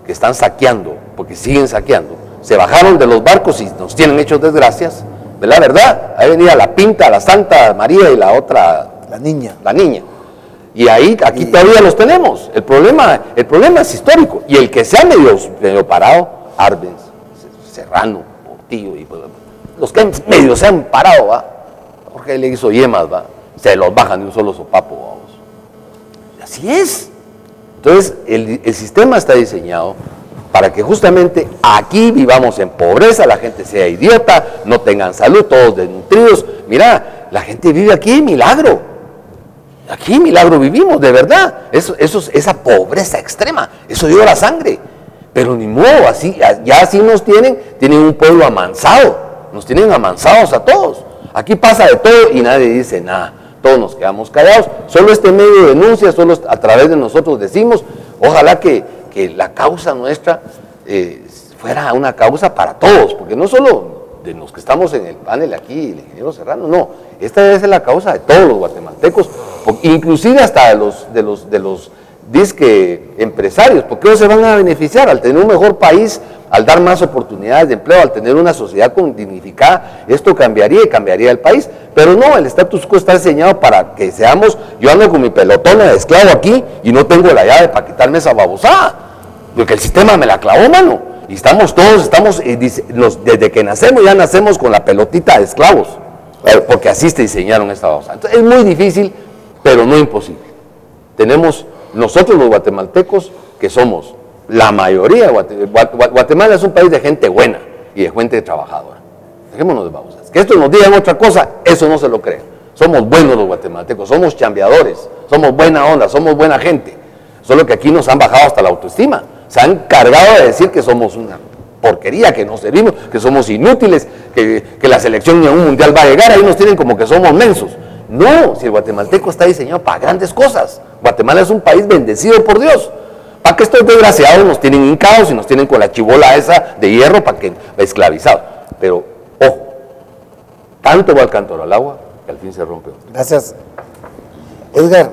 que están saqueando, porque siguen saqueando, se bajaron de los barcos y nos tienen hechos desgracias, de la verdad. Ahí venía la Pinta, la Santa María y la otra... La niña. Y aquí todavía los tenemos. El problema es histórico. Y el que se ha medio parado, Arbenz, Serrano, Portillo, y los que medio se han parado, ¿va? Jorge le hizo yemas, ¿va? Se los bajan de un solo sopapo, vamos. Así es. Entonces, el sistema está diseñado para que justamente aquí vivamos en pobreza, la gente sea idiota, no tengan salud, todos desnutridos. Mira, la gente vive aquí en milagro. Aquí en milagro vivimos, de verdad. Esa pobreza extrema, eso dio la sangre. Pero ni modo, ya así nos tienen un pueblo amansado. Nos tienen amansados a todos. Aquí pasa de todo y nadie dice nada. Todos nos quedamos callados. Solo este medio denuncia, solo a través de nosotros decimos, ojalá que la causa nuestra fuera una causa para todos, porque no solo de los que estamos en el panel aquí, el ingeniero Serrano, no, esta es la causa de todos los guatemaltecos, inclusive hasta de los disque empresarios, porque ellos se van a beneficiar al tener un mejor país, al dar más oportunidades de empleo, al tener una sociedad dignificada. Esto cambiaría el país, pero no, el status quo está diseñado para que seamos, yo ando con mi pelotona de esclavo aquí y no tengo la llave para quitarme esa babosada, porque el sistema me la clavó, mano, y estamos desde que nacemos ya nacemos con la pelotita de esclavos, porque así se diseñaron esta babosada. Entonces es muy difícil, pero no imposible. Tenemos nosotros los guatemaltecos, que somos la mayoría, Guatemala es un país de gente buena y de gente trabajadora. Dejémonos de babosas. Que esto nos digan otra cosa, eso no se lo creen. Somos buenos los guatemaltecos, somos chambeadores, somos buena onda, somos buena gente. Solo que aquí nos han bajado hasta la autoestima. Se han cargado de decir que somos una porquería, que no servimos, que somos inútiles, que la selección ni a un mundial va a llegar, ahí nos tienen como que somos mensos. No, si el guatemalteco está diseñado para grandes cosas. Guatemala es un país bendecido por Dios. Para que estos desgraciados nos tienen hincados y nos tienen con la chibola esa de hierro para que esclavizados. Pero, ojo, tanto va el cántaro al agua que al fin se rompe. Gracias. Edgar,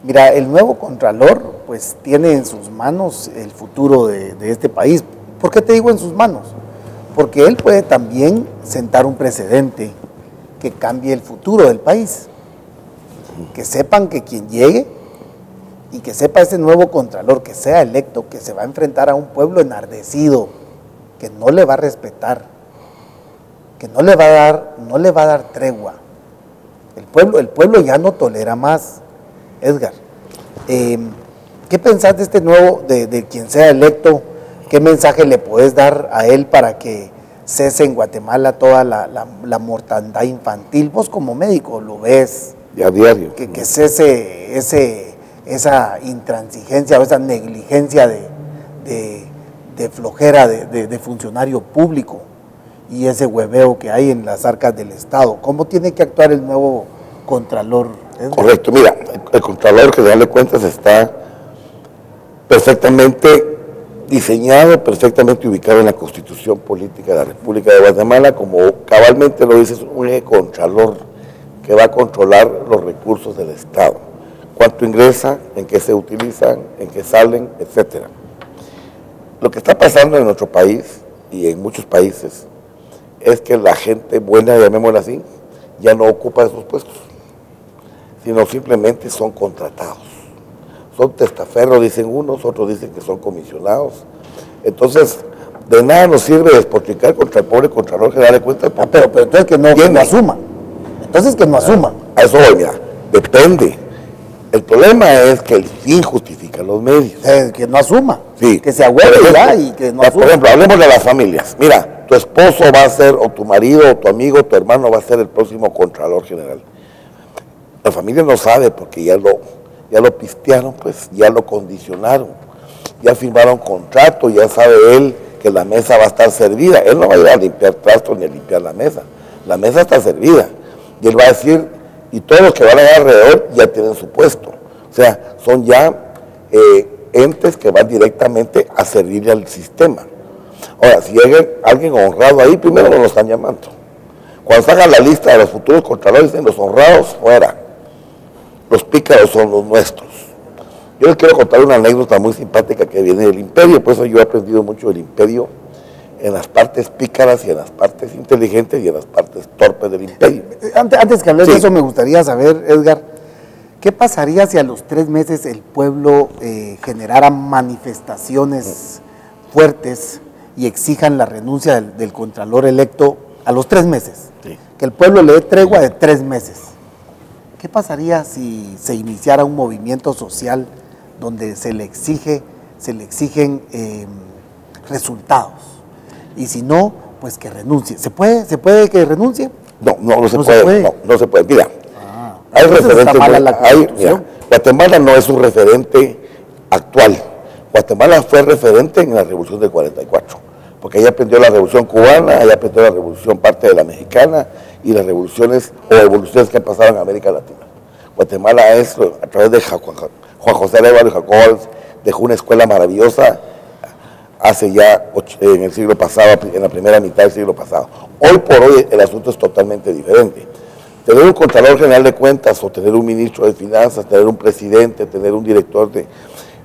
mira, el nuevo Contralor pues tiene en sus manos el futuro de este país. ¿Por qué te digo en sus manos? Porque él puede también sentar un precedente que cambie el futuro del país. Que sepan que quien llegue y que sepa ese nuevo Contralor que sea electo, que se va a enfrentar a un pueblo enardecido, que no le va a respetar, que no le va a dar tregua. El pueblo ya no tolera más. Edgar, ¿qué pensás de este nuevo, de quien sea electo? ¿Qué mensaje le puedes dar a él para que cese en Guatemala toda la mortandad infantil? Vos como médico lo ves. A diario. Que cese esa intransigencia o esa negligencia de flojera de funcionario público y ese hueveo que hay en las arcas del Estado. ¿Cómo tiene que actuar el nuevo Contralor? Correcto, mira, el Contralor General de Cuentas está perfectamente diseñado, perfectamente ubicado en la Constitución Política de la República de Guatemala, como cabalmente lo dice, es un Contralor que va a controlar los recursos del Estado, cuánto ingresa, en qué se utilizan, en qué salen, etcétera. Lo que está pasando en nuestro país y en muchos países es que la gente buena, llamémosla así, ya no ocupa esos puestos, sino simplemente son contratados. Son testaferros, dicen unos, otros dicen que son comisionados. Entonces, de nada nos sirve despotricar contra el pobre Contralor General de Cuentas. Pero entonces que no asuma. Entonces que no asuma. A eso voy, mira, depende. El problema es que el fin justifica los medios. Que no asuma. Sí. Que se ahueve ya y que no asuma. Por ejemplo, hablemos de las familias. Mira, tu esposo va a ser, o tu marido, o tu amigo, o tu hermano va a ser el próximo Contralor General. La familia no sabe porque ya lo pistearon, pues, ya lo condicionaron. Ya firmaron contrato, ya sabe él que la mesa va a estar servida. Él no va a ir a limpiar trastos ni a limpiar la mesa. La mesa está servida. Y él va a decir, y todos los que van a alrededor ya tienen su puesto. O sea, son ya entes que van directamente a servirle al sistema. Ahora, si llega alguien honrado ahí, primero no lo están llamando. Cuando salga la lista de los futuros contralores, dicen los honrados fuera. Los pícaros son los nuestros. Yo les quiero contar una anécdota muy simpática que viene del imperio, por eso yo he aprendido mucho del imperio, en las partes pícaras y en las partes inteligentes y en las partes torpes del imperio. Antes que hables de eso, me gustaría saber, Edgar, ¿qué pasaría si a los 3 meses el pueblo generara manifestaciones fuertes y exijan la renuncia del Contralor electo a los 3 meses? Sí. Que el pueblo le dé tregua de 3 meses. ¿Qué pasaría si se iniciara un movimiento social donde se le exigen resultados? Y si no, pues que renuncie. ¿Se puede que renuncie? No se puede. Mira, hay referentes. Mira, Guatemala no es un referente actual. Guatemala fue referente en la Revolución del 44, porque ahí aprendió la Revolución Cubana, ahí aprendió la Revolución parte de la Mexicana y las revoluciones o evoluciones que han pasado en América Latina. Guatemala es, a través de Juan José Arevalo y Jacob, dejó una escuela maravillosa hace ya en el siglo pasado, en la primera mitad del siglo pasado. Hoy por hoy el asunto es totalmente diferente. Tener un Contralor General de Cuentas o tener un ministro de Finanzas, tener un presidente, tener un director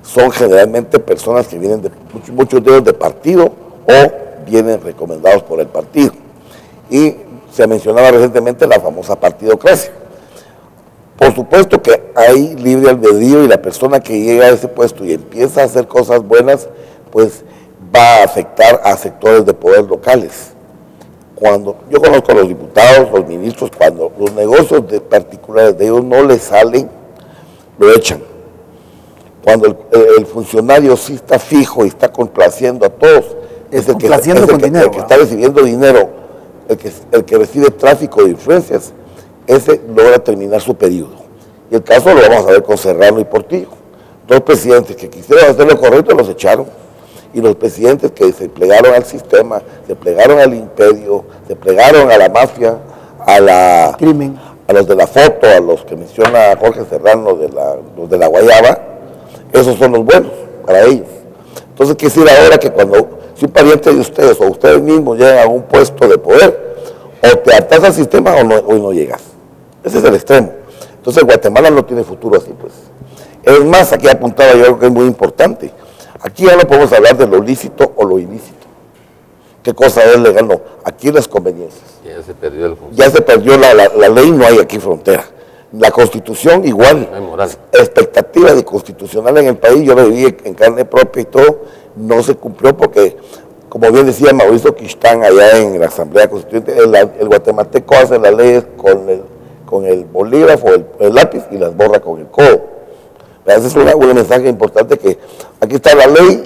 son generalmente personas que vienen de muchos de ellos de partido o vienen recomendados por el partido. Y se mencionaba recientemente la famosa partidocracia. Por supuesto que hay libre albedrío y la persona que llega a ese puesto y empieza a hacer cosas buenas, pues va a afectar a sectores de poder locales. Cuando yo conozco a los diputados, los ministros, cuando los negocios particulares de ellos no les salen, lo echan. Cuando el funcionario sí está fijo y está complaciendo a todos, es el que está recibiendo dinero, el que recibe tráfico de influencias, ese logra terminar su periodo. Y el caso lo vamos a ver con Serrano y Portillo. 2 presidentes que quisieron hacer lo correcto los echaron. Y los presidentes que se plegaron al sistema, se plegaron al imperio, se plegaron a la mafia, crimen, a los de la foto, a los que menciona Jorge Serrano, los de la Guayaba, esos son los buenos para ellos. Entonces, ¿qué decir ahora? Que cuando si un pariente de ustedes o ustedes mismos llegan a un puesto de poder, o te atas al sistema o no llegas. Ese es el extremo. Entonces Guatemala no tiene futuro así, pues. Es más, aquí apuntaba yo algo que es muy importante. Aquí ya no podemos hablar de lo lícito o lo ilícito. ¿Qué cosa es legal? No, aquí las conveniencias. Ya se perdió el Ya se perdió la ley, no hay aquí frontera. La Constitución igual. No hay moral. Expectativa de constitucional en el país, yo lo viví en carne propia y todo, no se cumplió porque, como bien decía Mauricio Quistán allá en la Asamblea Constituyente, el guatemalteco hace las leyes con el bolígrafo, el lápiz y las borra con el codo. Ese es un mensaje importante, que aquí está la ley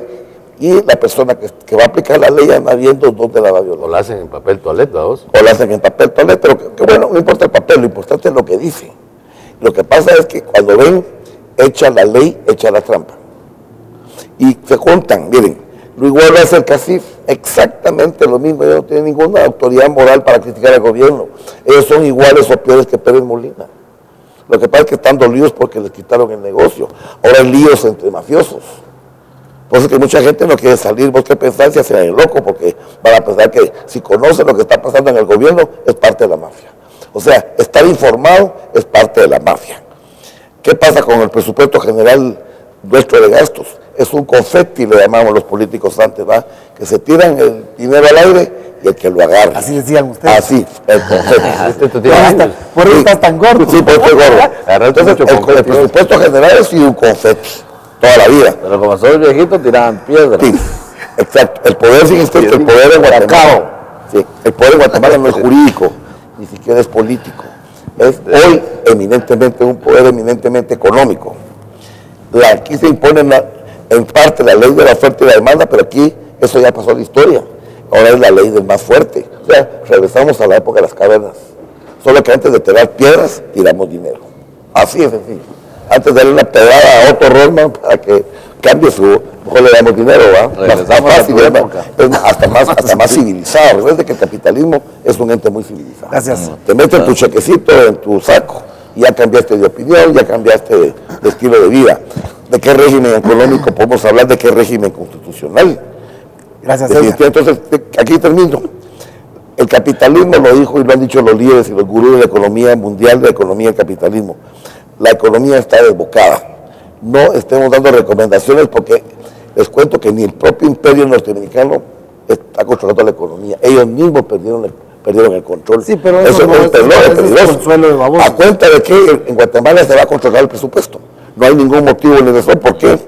y la persona que va a aplicar la ley anda viendo dónde la va a violar. O la hacen en papel toalete, ¿vos? O la hacen en papel toalete, pero que bueno, no importa el papel, lo importante es lo que dice. Lo que pasa es que cuando ven, echa la ley, echa la trampa. Y se juntan, miren, lo igual va a hacer CACIF, exactamente lo mismo. Ellos no tienen ninguna autoridad moral para criticar al gobierno. Ellos son iguales o peores que Pérez Molina. Lo que pasa es que están dolidos porque les quitaron el negocio. Ahora hay líos entre mafiosos. Por eso que mucha gente no quiere salir. ¿Vos qué pensás? Se hacen el loco, porque van a pensar que si conocen lo que está pasando en el gobierno, es parte de la mafia. O sea, estar informado es parte de la mafia. ¿Qué pasa con el presupuesto general nuestro de gastos? es un confeti, le llamamos los políticos antes, ¿va? Que se tiran el dinero al aire y el que lo agarra. Así decían ustedes. Así, el confeti. Por eso estás tan gordo. Sí, porque estoy gordo. Entonces, el presupuesto general es un confeti, toda la vida. Pero como soy viejito, tiraban piedras. Sí, exacto. El poder, el poder en Guatemala. Sí, el poder en Guatemala no es jurídico, ni siquiera es político. Es hoy eminentemente un poder eminentemente económico. Aquí se impone en parte la ley de la oferta y la demanda, pero aquí eso ya pasó a la historia. Ahora es la ley del más fuerte. O sea, regresamos a la época de las cavernas. Solo que antes de tirar piedras, tiramos dinero. Así es sencillo. Antes de darle una pedrada a Otto Rollman para que cambie su... Mejor le damos dinero, ¿va? Más fácil, hasta más civilizado. Recuerda que el capitalismo es un ente muy civilizado. Gracias. Te metes tu chequecito en tu saco y ya cambiaste de opinión, ya cambiaste de estilo de vida. ¿De qué régimen económico podemos hablar? ¿De qué régimen constitucional? Gracias, entonces, aquí termino. El capitalismo lo dijo y lo han dicho los líderes y los gurús de la economía mundial, de la economía del capitalismo. La economía está desbocada. No estemos dando recomendaciones porque les cuento que ni el propio imperio norteamericano está controlando la economía. Ellos mismos perdieron el control. Sí, pero eso es consuelo de babosos. A cuenta de que en Guatemala se va a controlar el presupuesto. No hay ningún motivo en eso. ¿Por qué?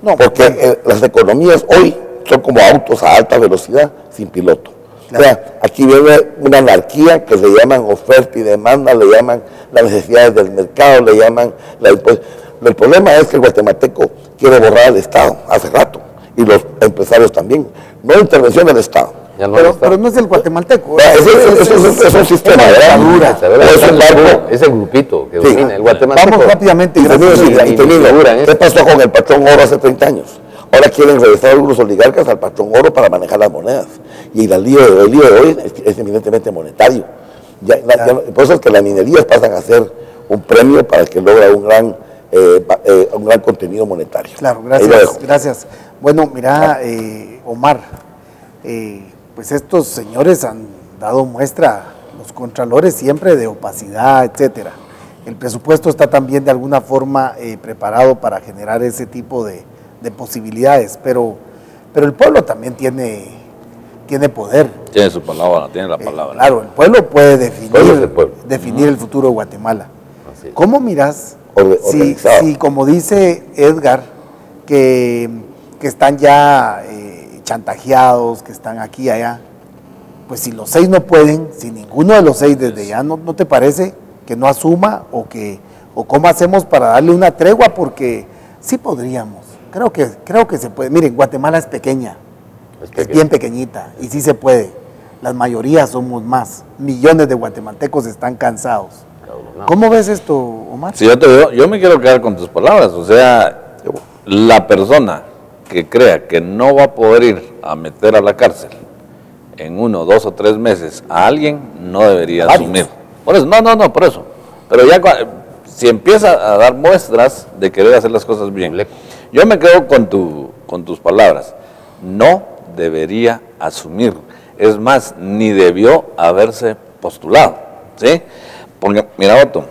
No, porque las economías hoy son como autos a alta velocidad sin piloto. Claro. O sea, aquí viene una anarquía que le llaman oferta y demanda, le llaman las necesidades del mercado, le llaman el problema es que el guatemalteco quiere borrar al Estado hace rato, y los empresarios también. No hay intervención del Estado. Pero no es el guatemalteco. Es un sistema de es el grupito que domina el guatemalteco. Vamos rápidamente. ¿Qué pasó con el patrón oro hace 30 años? Ahora quieren regresar algunos oligarcas al patrón oro para manejar las monedas. Y el lío de hoy es eminentemente monetario. Por eso es que las minerías pasan a ser un premio para el que logra un gran contenido monetario. Claro, gracias. Bueno, mira, Omar, pues estos señores han dado muestra, los contralores siempre, de opacidad, etcétera. El presupuesto está también de alguna forma preparado para generar ese tipo de posibilidades, pero el pueblo también tiene poder. Tiene su palabra, tiene la palabra. Claro, el pueblo puede definir el futuro de Guatemala. ¿Cómo miras si, como dice Edgar, que están ya chantajeados, que están aquí y allá, pues si los 6 no pueden, si ninguno de los 6 desde ya, ¿no te parece que no asuma o cómo hacemos para darle una tregua? Porque sí podríamos, creo que se puede. Miren, Guatemala es pequeña, es bien pequeñita y sí se puede. Las mayorías somos más, millones de guatemaltecos están cansados. ¿Cómo ves esto, Omar? Sí, yo me quiero quedar con tus palabras. O sea, la persona que crea que no va a poder ir a meter a la cárcel en 1, 2 o 3 meses a alguien, no debería asumir. Por eso, no, por eso. Pero ya si empieza a dar muestras de querer hacer las cosas bien, yo me quedo con tus palabras. No debería asumir. Es más, ni debió haberse postulado, ¿sí? Porque, mira, Otto.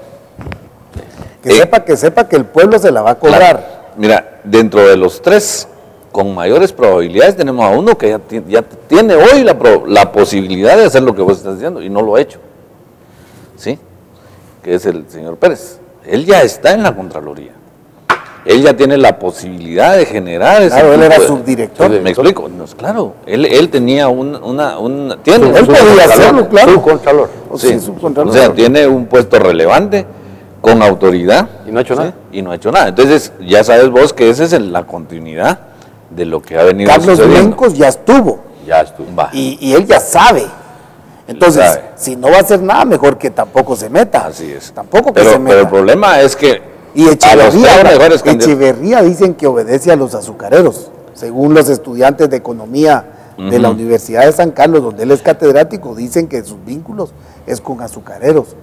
Que sepa que el pueblo se la va a cobrar. Claro. Mira, dentro de los 3 con mayores probabilidades tenemos a uno que ya tiene hoy la posibilidad de hacer lo que vos estás diciendo y no lo ha hecho, ¿sí? Que es el señor Pérez. Él ya está en la Contraloría. Él ya tiene la posibilidad de generar ese. Claro, él era subdirector. ¿Me explico? No, claro, él tenía él podía hacerlo, claro. Subcontralor. Sí, subcontralor. O sea, tiene un puesto relevante, con autoridad. Y no ha hecho nada. Y no ha hecho nada. Entonces, ya sabes vos que esa es la continuidad de lo que ha venido Carlos sucediendo. Mencos ya estuvo. Y él ya sabe. Entonces, si no va a hacer nada, mejor que tampoco se meta. Así es. Tampoco que se meta. Pero el problema es que y Echeverría dicen que obedece a los azucareros, según los estudiantes de economía de la Universidad de San Carlos, donde él es catedrático, dicen que sus vínculos es con azucareros,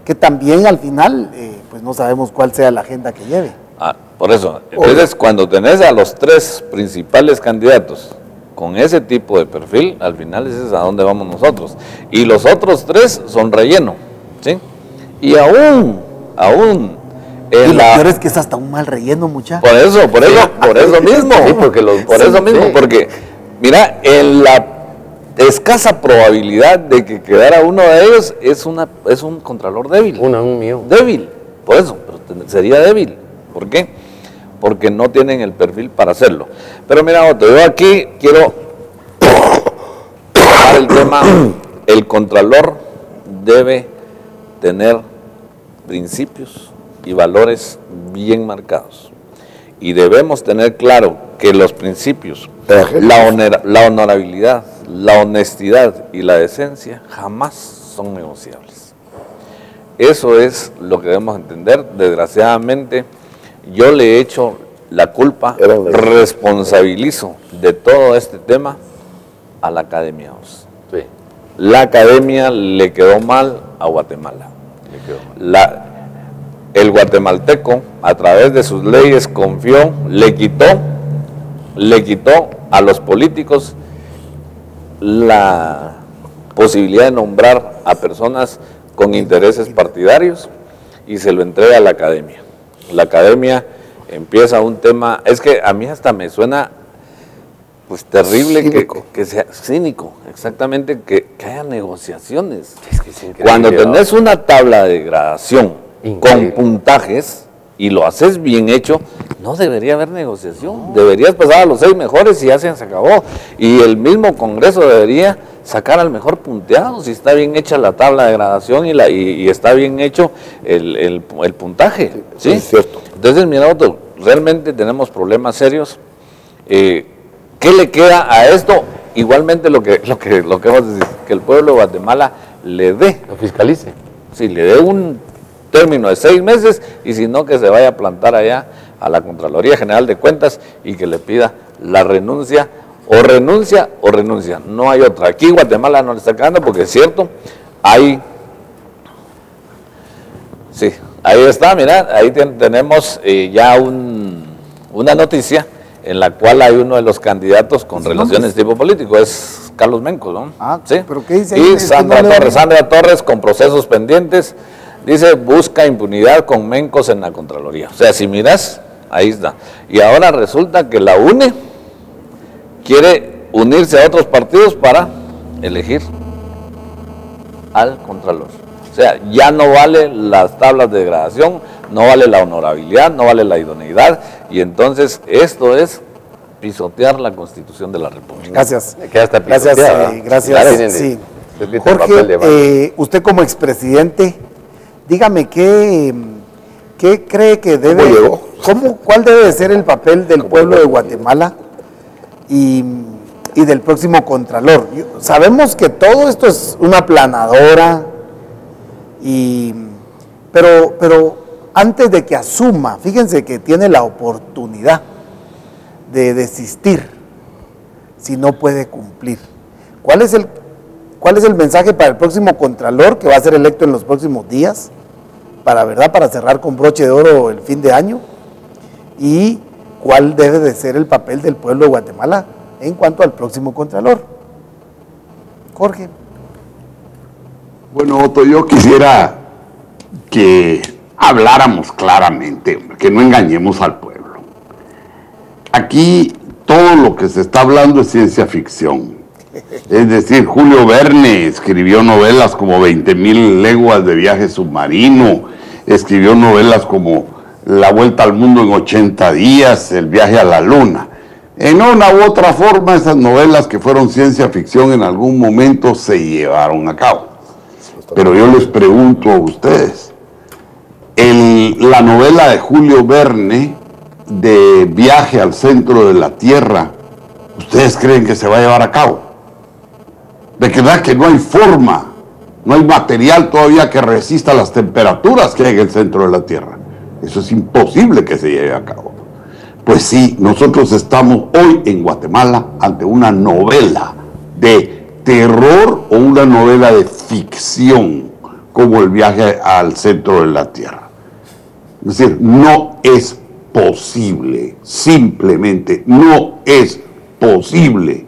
que también al final, pues no sabemos cuál sea la agenda que lleve. Por eso, entonces cuando tenés a los 3 principales candidatos con ese tipo de perfil, al final ese es a dónde vamos nosotros. Y los otros 3 son relleno, ¿sí? Y aún Y lo peor es que es hasta un mal relleno, muchachos. Por eso mismo. Sí, porque Porque, mira, en la escasa probabilidad de que quedara uno de ellos es un contralor débil. Un mío. Débil, por eso, pero sería débil. ¿Por qué? Porque no tienen el perfil para hacerlo. Pero mira, Otto, yo aquí quiero tocar el tema, el contralor debe tener principios y valores bien marcados. Y debemos tener claro que los principios, la honorabilidad, la honestidad y la decencia jamás son negociables. Eso es lo que debemos entender. Desgraciadamente, yo le he hecho la culpa, responsabilizo de todo este tema a la academia. Sí. La academia le quedó mal a Guatemala. El guatemalteco, a través de sus leyes, confió, le quitó a los políticos la posibilidad de nombrar a personas con intereses partidarios y se lo entrega a la academia. La academia empieza un tema, es que a mí hasta me suena pues terrible, que sea cínico, exactamente, que haya negociaciones. Es que es increíble. Cuando tenés una tabla de gradación Increíble. con puntajes y lo haces bien hecho, no debería haber negociación. Deberías pasar a los 6 mejores y ya se acabó. Y el mismo Congreso debería sacar al mejor punteado si está bien hecha la tabla de gradación y está bien hecho el puntaje. ¿Sí? Es cierto. Entonces, mira, Otto, realmente tenemos problemas serios. ¿Qué le queda a esto? Igualmente lo que vamos a decir, que el pueblo de Guatemala le dé. Lo fiscalice. Sí, le dé un término de 6 meses y si no, que se vaya a plantar allá a la Contraloría General de Cuentas y que le pida la renuncia. O renuncia. No hay otra. Aquí Guatemala no le está quedando porque es cierto, sí, ahí está, mira, ahí tenemos ya una noticia en la cual hay uno de los candidatos con relaciones tipo político, es Carlos Menco, ¿no? Ah, sí. ¿Pero qué dice ahí? Y Es que Sandra no leo Torres, bien. Sandra Torres con procesos pendientes, dice, busca impunidad con Mencos en la Contraloría. O sea, si miras, ahí está. Y ahora resulta que la UNE quiere unirse a otros partidos para elegir al Contralor. O sea, ya no vale las tablas de gradación, no vale la honorabilidad, no vale la idoneidad, y entonces esto es pisotear la Constitución de la República. Gracias. Que ya está Gracias, pisoteada. gracias. Tienen Sí. escrito el papel de mano. Jorge, usted como expresidente, dígame qué cree que ¿Cómo llegó? cuál debe de ser el papel del pueblo de Guatemala y del próximo Contralor. Sabemos que todo esto es una planadora, pero antes de que asuma, fíjense que tiene la oportunidad de desistir si no puede cumplir. ¿Cuál es el mensaje para el próximo Contralor que va a ser electo en los próximos días? Para cerrar con broche de oro el fin de año. ¿Y cuál debe de ser el papel del pueblo de Guatemala en cuanto al próximo Contralor? Jorge. Bueno, Otto, yo quisiera que habláramos claramente, que no engañemos al pueblo. Aquí todo lo que se está hablando es ciencia ficción. Es decir, Julio Verne escribió novelas como 20.000 leguas de viaje submarino, escribió novelas como La vuelta al mundo en 80 días, El viaje a la luna. En una u otra forma, esas novelas que fueron ciencia ficción en algún momento se llevaron a cabo. Pero yo les pregunto a ustedes, la novela de Julio Verne, de Viaje al centro de la Tierra, ¿ustedes creen que se va a llevar a cabo? De verdad que no hay forma, no hay material todavía que resista las temperaturas que hay en el centro de la Tierra. Eso es imposible que se lleve a cabo. Pues sí, nosotros estamos hoy en Guatemala ante una novela de terror o una novela de ficción, como El viaje al centro de la Tierra. Es decir, no es posible, simplemente no es posible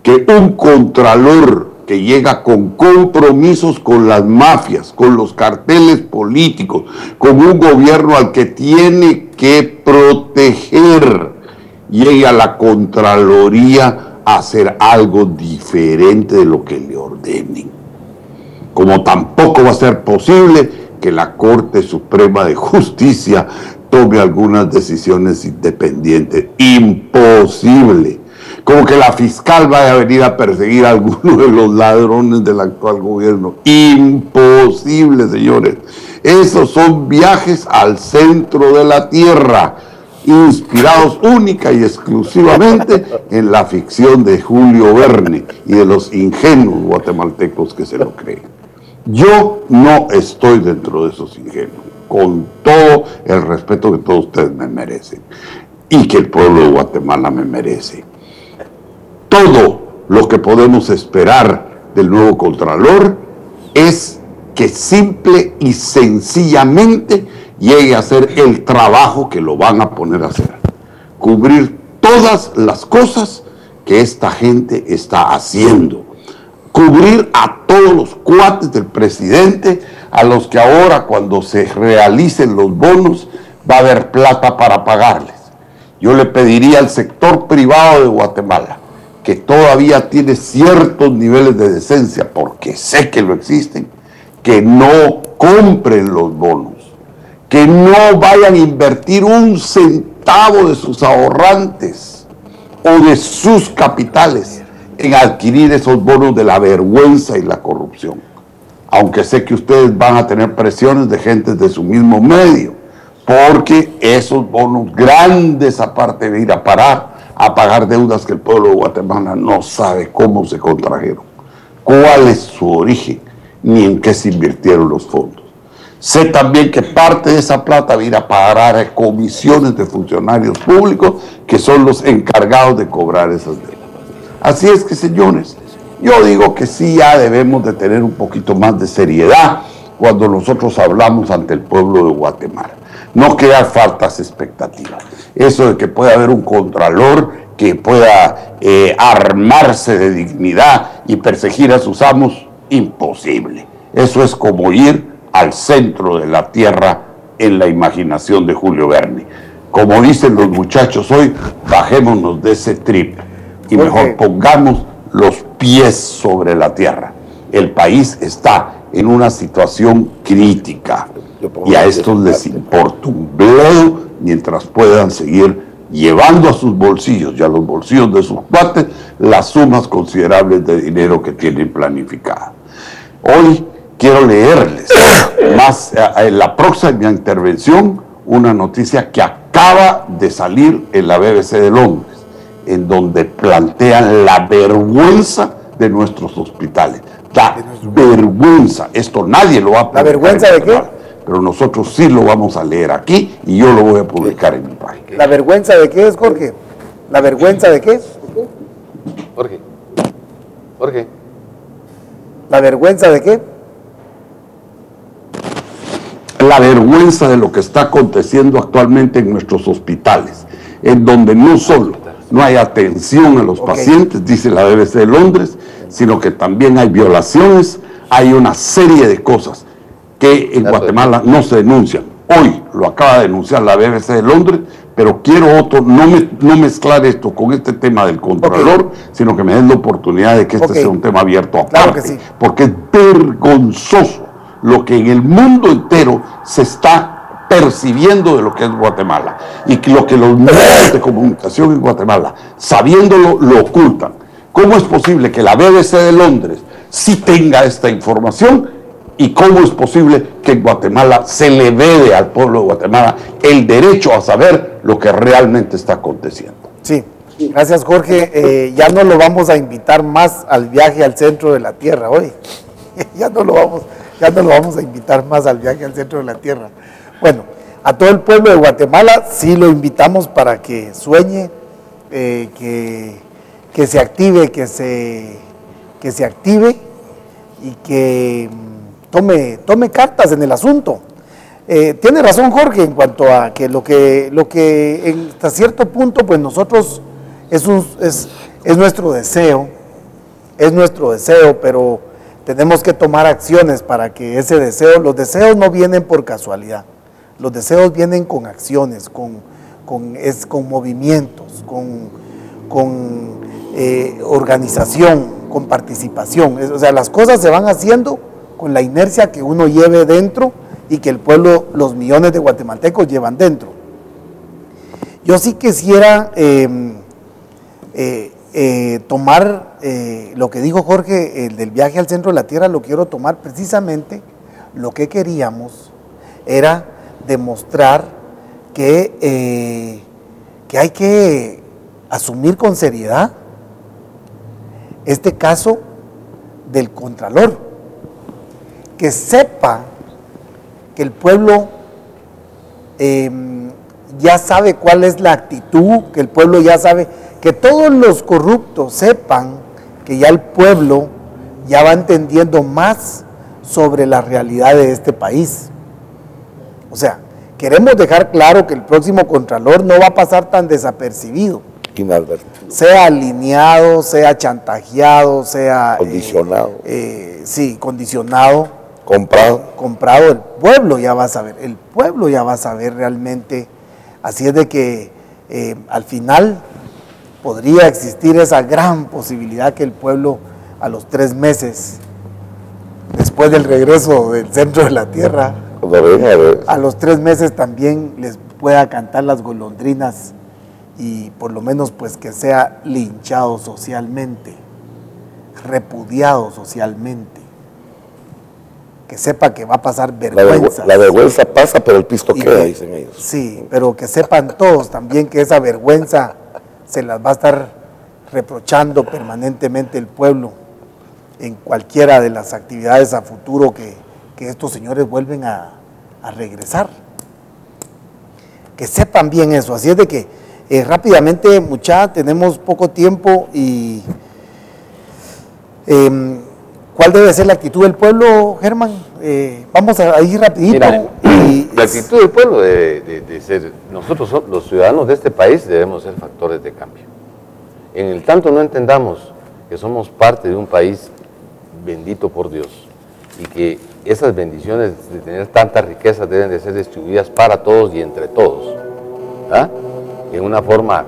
que un contralor que llega con compromisos con las mafias, con los carteles políticos, con un gobierno al que tiene que proteger, llegue a la Contraloría a hacer algo diferente de lo que le ordenen. Como tampoco va a ser posible que la Corte Suprema de Justicia tome algunas decisiones independientes. Imposible. Como que la fiscal vaya a venir a perseguir a alguno de los ladrones del actual gobierno. Imposible, señores. Esos son viajes al centro de la tierra, inspirados única y exclusivamente en la ficción de Julio Verne y de los ingenuos guatemaltecos que se lo creen. Yo no estoy dentro de esos ingenuos, con todo el respeto que todos ustedes me merecen y que el pueblo de Guatemala me merece. Todo lo que podemos esperar del nuevo Contralor es que simple y sencillamente llegue a hacer el trabajo que lo van a poner a hacer. Cubrir todas las cosas que esta gente está haciendo. Cubrir a todos los cuates del presidente, a los que ahora cuando se realicen los bonos va a haber plata para pagarles. Yo le pediría al sector privado de Guatemala, que todavía tiene ciertos niveles de decencia, porque sé que lo existen, que no compren los bonos, que no vayan a invertir un centavo de sus ahorrantes o de sus capitales en adquirir esos bonos de la vergüenza y la corrupción. Aunque sé que ustedes van a tener presiones de gente de su mismo medio, porque esos bonos grandes, aparte de ir a pagar deudas que el pueblo de Guatemala no sabe cómo se contrajeron, cuál es su origen, ni en qué se invirtieron los fondos. Sé también que parte de esa plata va a ir a pagar a comisiones de funcionarios públicos que son los encargados de cobrar esas deudas. Así es que, señores, yo digo que sí ya debemos de tener un poquito más de seriedad cuando nosotros hablamos ante el pueblo de Guatemala. No crear faltas expectativas. Eso de que pueda haber un contralor que pueda armarse de dignidad y perseguir a sus amos, imposible. Eso es como ir al centro de la tierra en la imaginación de Julio Verne. Como dicen los muchachos hoy, bajémonos de ese trip y mejor pongamos los pies sobre la tierra. El país está en una situación crítica y a estos les importa un bledo mientras puedan seguir llevando a sus bolsillos y a los bolsillos de sus cuates las sumas considerables de dinero que tienen planificada. Hoy quiero leerles más en la próxima intervención una noticia que acaba de salir en la BBC de Londres, en donde plantean la vergüenza de nuestros hospitales. La vergüenza. Esto nadie lo va a publicar. ¿La vergüenza de qué? Pero nosotros sí lo vamos a leer aquí y yo lo voy a publicar en mi página. ¿La vergüenza de qué es, Jorge? ¿La vergüenza de qué? Jorge. ¿La vergüenza de qué? La vergüenza de lo que está aconteciendo actualmente en nuestros hospitales, en donde no solo no hay atención a los pacientes, dice la BBC de Londres, sino que también hay violaciones, hay una serie de cosas que en Guatemala no se denuncian. Hoy lo acaba de denunciar la BBC de Londres, pero quiero no mezclar esto con este tema del Contralor, sino que me den la oportunidad de que este sea un tema abierto aparte, claro que sí. Porque es vergonzoso lo que en el mundo entero se está percibiendo de lo que es Guatemala y que lo que los medios de comunicación en Guatemala, sabiéndolo, lo ocultan. ¿Cómo es posible que la BBC de Londres sí tenga esta información? ¿Y cómo es posible que en Guatemala se le vede al pueblo de Guatemala el derecho a saber lo que realmente está aconteciendo? Sí, gracias, Jorge. Ya no lo vamos a invitar más al viaje al centro de la tierra hoy. Ya no lo vamos a invitar más al viaje al centro de la tierra. Bueno, a todo el pueblo de Guatemala sí lo invitamos para que sueñe, que se active, que se active y que tome cartas en el asunto. Tiene razón Jorge en cuanto a que lo que hasta cierto punto pues nosotros es nuestro deseo es nuestro deseo, pero tenemos que tomar acciones para que ese deseo, los deseos no vienen por casualidad, los deseos vienen con acciones, con movimientos, con organización, con participación. O sea, las cosas se van haciendo con la inercia que uno lleve dentro y que el pueblo, los millones de guatemaltecos llevan dentro. Yo sí quisiera tomar lo que dijo Jorge, el del viaje al centro de la tierra, lo quiero tomar precisamente. Lo que queríamos era demostrar que hay que asumir con seriedad este caso del Contralor, que sepa que el pueblo ya sabe cuál es la actitud, que el pueblo ya sabe, que todos los corruptos sepan que ya el pueblo ya va entendiendo más sobre la realidad de este país. O sea, queremos dejar claro que el próximo Contralor no va a pasar tan desapercibido. Inadvertido. Sea alineado, sea chantajeado, sea... Condicionado. Sí, condicionado. Comprado. El pueblo ya va a saber. El pueblo ya va a saber realmente. Así es de que al final podría existir esa gran posibilidad que el pueblo a los 3 meses, después del regreso del centro de la tierra, a los 3 meses también les pueda cantar las golondrinas y por lo menos pues que sea linchado socialmente, repudiado socialmente, que sepa que va a pasar vergüenza. La vergüenza pasa, pero el pisto queda, dicen ellos. Sí, pero que sepan todos también que esa vergüenza se las va a estar reprochando permanentemente el pueblo en cualquiera de las actividades a futuro que estos señores vuelven a regresar. Que sepan bien eso. Así es de que rápidamente, muchachos, tenemos poco tiempo y ¿cuál debe ser la actitud del pueblo, Germán? Vamos a ir rapidito. Mira, la actitud del pueblo de ser, nosotros los ciudadanos de este país debemos ser factores de cambio. En el tanto no entendamos que somos parte de un país bendito por Dios y que esas bendiciones de tener tantas riquezas deben de ser distribuidas para todos y entre todos, ¿ah? En una forma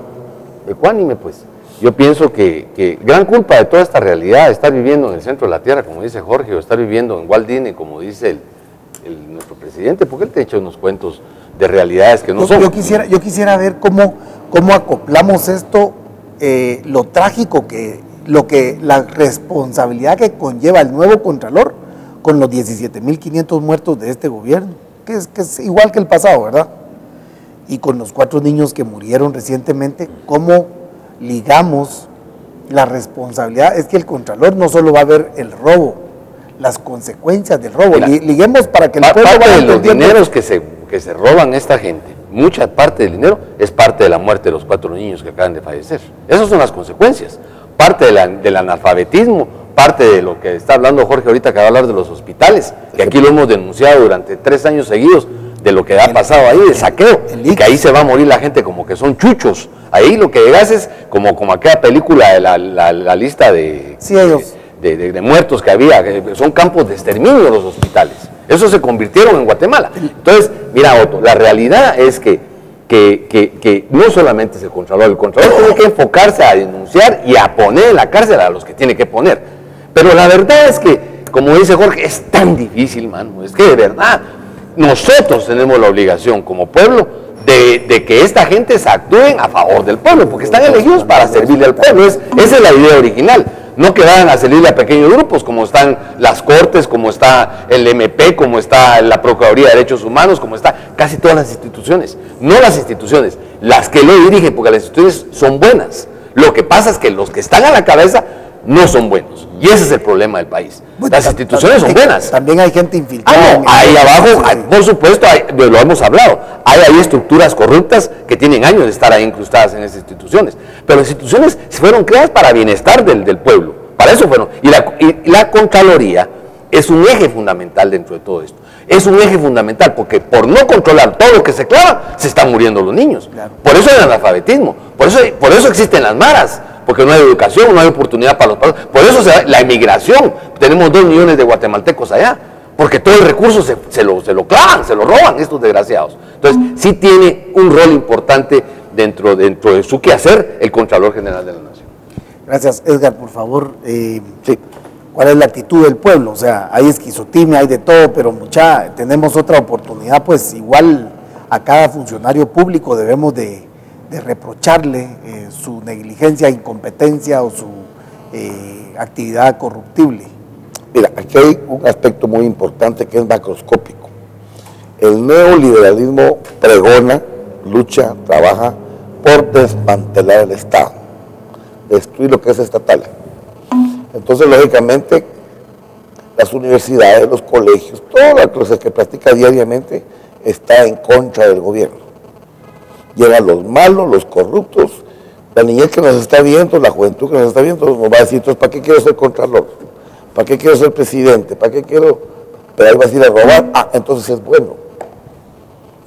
ecuánime, pues. Yo pienso que gran culpa de toda esta realidad de estar viviendo en el centro de la tierra, como dice Jorge, o estar viviendo en Walt Disney, como dice nuestro presidente, porque él te echa unos cuentos de realidades que no son. Yo quisiera ver cómo acoplamos esto, lo trágico la responsabilidad que conlleva el nuevo Contralor con los 17.500 muertos de este gobierno, que es igual que el pasado, ¿verdad? Y con los 4 niños que murieron recientemente, cómo ligamos la responsabilidad. Es que el Contralor no solo va a ver el robo, las consecuencias del robo. Liguemos para que el pueblo parte vaya de los entendiendo. dineros que se roban esta gente, mucha parte del dinero es parte de la muerte de los 4 niños que acaban de fallecer. Esas son las consecuencias. Parte del analfabetismo, parte de lo que está hablando Jorge ahorita, que va a hablar de los hospitales, que aquí lo hemos denunciado durante 3 años seguidos, de lo que ha pasado ahí, el saqueo, que ahí se va a morir la gente como que son chuchos. Ahí lo que llegas es como aquella película de la lista de muertos que había, que son campos de exterminio los hospitales. Eso se convirtieron en Guatemala. Entonces, mira, Otto, la realidad es que no solamente es el Contralor tiene que enfocarse a denunciar y a poner en la cárcel a los que tiene que poner. Pero la verdad es que, como dice Jorge, es tan difícil, mano, es que de verdad nosotros tenemos la obligación como pueblo de que esta gente se actúen a favor del pueblo, porque están elegidos para servirle al pueblo. Esa es la idea original. No que vayan a servirle a pequeños grupos, como están las Cortes, como está el MP, como está la Procuraduría de Derechos Humanos, como está casi todas las instituciones. No las instituciones, las que lo dirigen, porque las instituciones son buenas. Lo que pasa es que los que están a la cabeza no son buenos. Y ese es el problema del país. Las instituciones son buenas. También hay gente infiltrada. No, ahí abajo, por supuesto, lo hemos hablado. Hay ahí estructuras corruptas que tienen años de estar ahí incrustadas en esas instituciones. Pero las instituciones fueron creadas para bienestar del pueblo. Para eso fueron. Y la Contraloría es un eje fundamental dentro de todo esto. Es un eje fundamental porque por no controlar todo lo que se clava, se están muriendo los niños. Claro. Por eso hay analfabetismo. Por eso existen las maras. porque no hay educación, no hay oportunidad para los padres. Por eso la emigración, tenemos 2 millones de guatemaltecos allá, porque todo el recurso se lo clavan, se lo roban estos desgraciados. Entonces, sí tiene un rol importante dentro de su quehacer el Contralor General de la Nación. Gracias, Edgar, por favor. Sí. ¿Cuál es la actitud del pueblo? O sea, hay esquizotimia, hay de todo, pero tenemos otra oportunidad, pues igual a cada funcionario público debemos de reprocharle su negligencia, incompetencia o su actividad corruptible. Mira, aquí hay un aspecto muy importante que es macroscópico. El neoliberalismo pregona, lucha, trabaja por desmantelar el Estado, destruir lo que es estatal. Entonces, lógicamente, las universidades, los colegios, toda la cosa que practica diariamente está en contra del gobierno. Llegan los malos, los corruptos, la niñez que nos está viendo, la juventud que nos está viendo, nos va a decir, entonces, ¿para qué quiero ser contralor? ¿Para qué quiero ser presidente? ¿Para qué quiero? Pero ahí vas a ir a robar, entonces es bueno.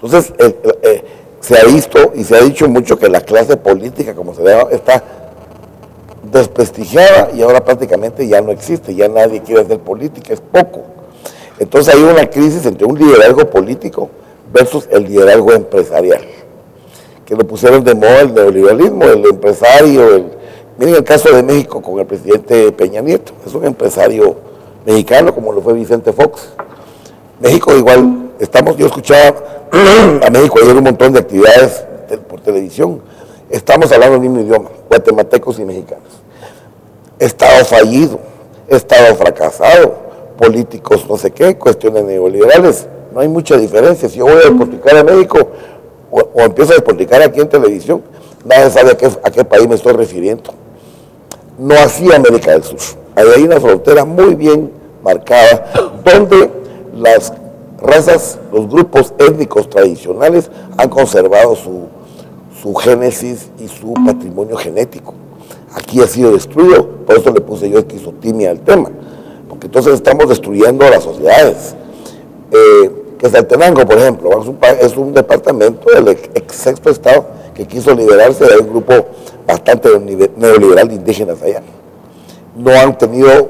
Entonces, se ha visto y se ha dicho mucho que la clase política, como se llama, está desprestigiada y ahora prácticamente ya no existe, ya nadie quiere hacer política, es poco. Entonces hay una crisis entre un liderazgo político versus el liderazgo empresarial, que lo pusieron de moda el neoliberalismo, el empresario, miren el caso de México con el presidente Peña Nieto, es un empresario mexicano como lo fue Vicente Fox. México igual, yo escuchaba a México ayer un montón de actividades por televisión, estamos hablando el mismo idioma, guatemaltecos y mexicanos. Estado fallido, Estado fracasado, políticos no sé qué, cuestiones neoliberales, no hay mucha diferencia. Si yo voy a despotricar a México o empiezo a despotricar aquí en televisión, nadie sabe a qué país me estoy refiriendo. No así América del Sur. Ahí hay una frontera muy bien marcada, donde las razas, los grupos étnicos tradicionales han conservado su génesis y su patrimonio genético. Aquí ha sido destruido, por eso le puse yo esquizotimia al tema, porque entonces estamos destruyendo las sociedades. Quetzaltenango, por ejemplo, es un departamento del ex sexto estado que quiso liberarse de un grupo bastante neoliberal de indígenas allá. No han tenido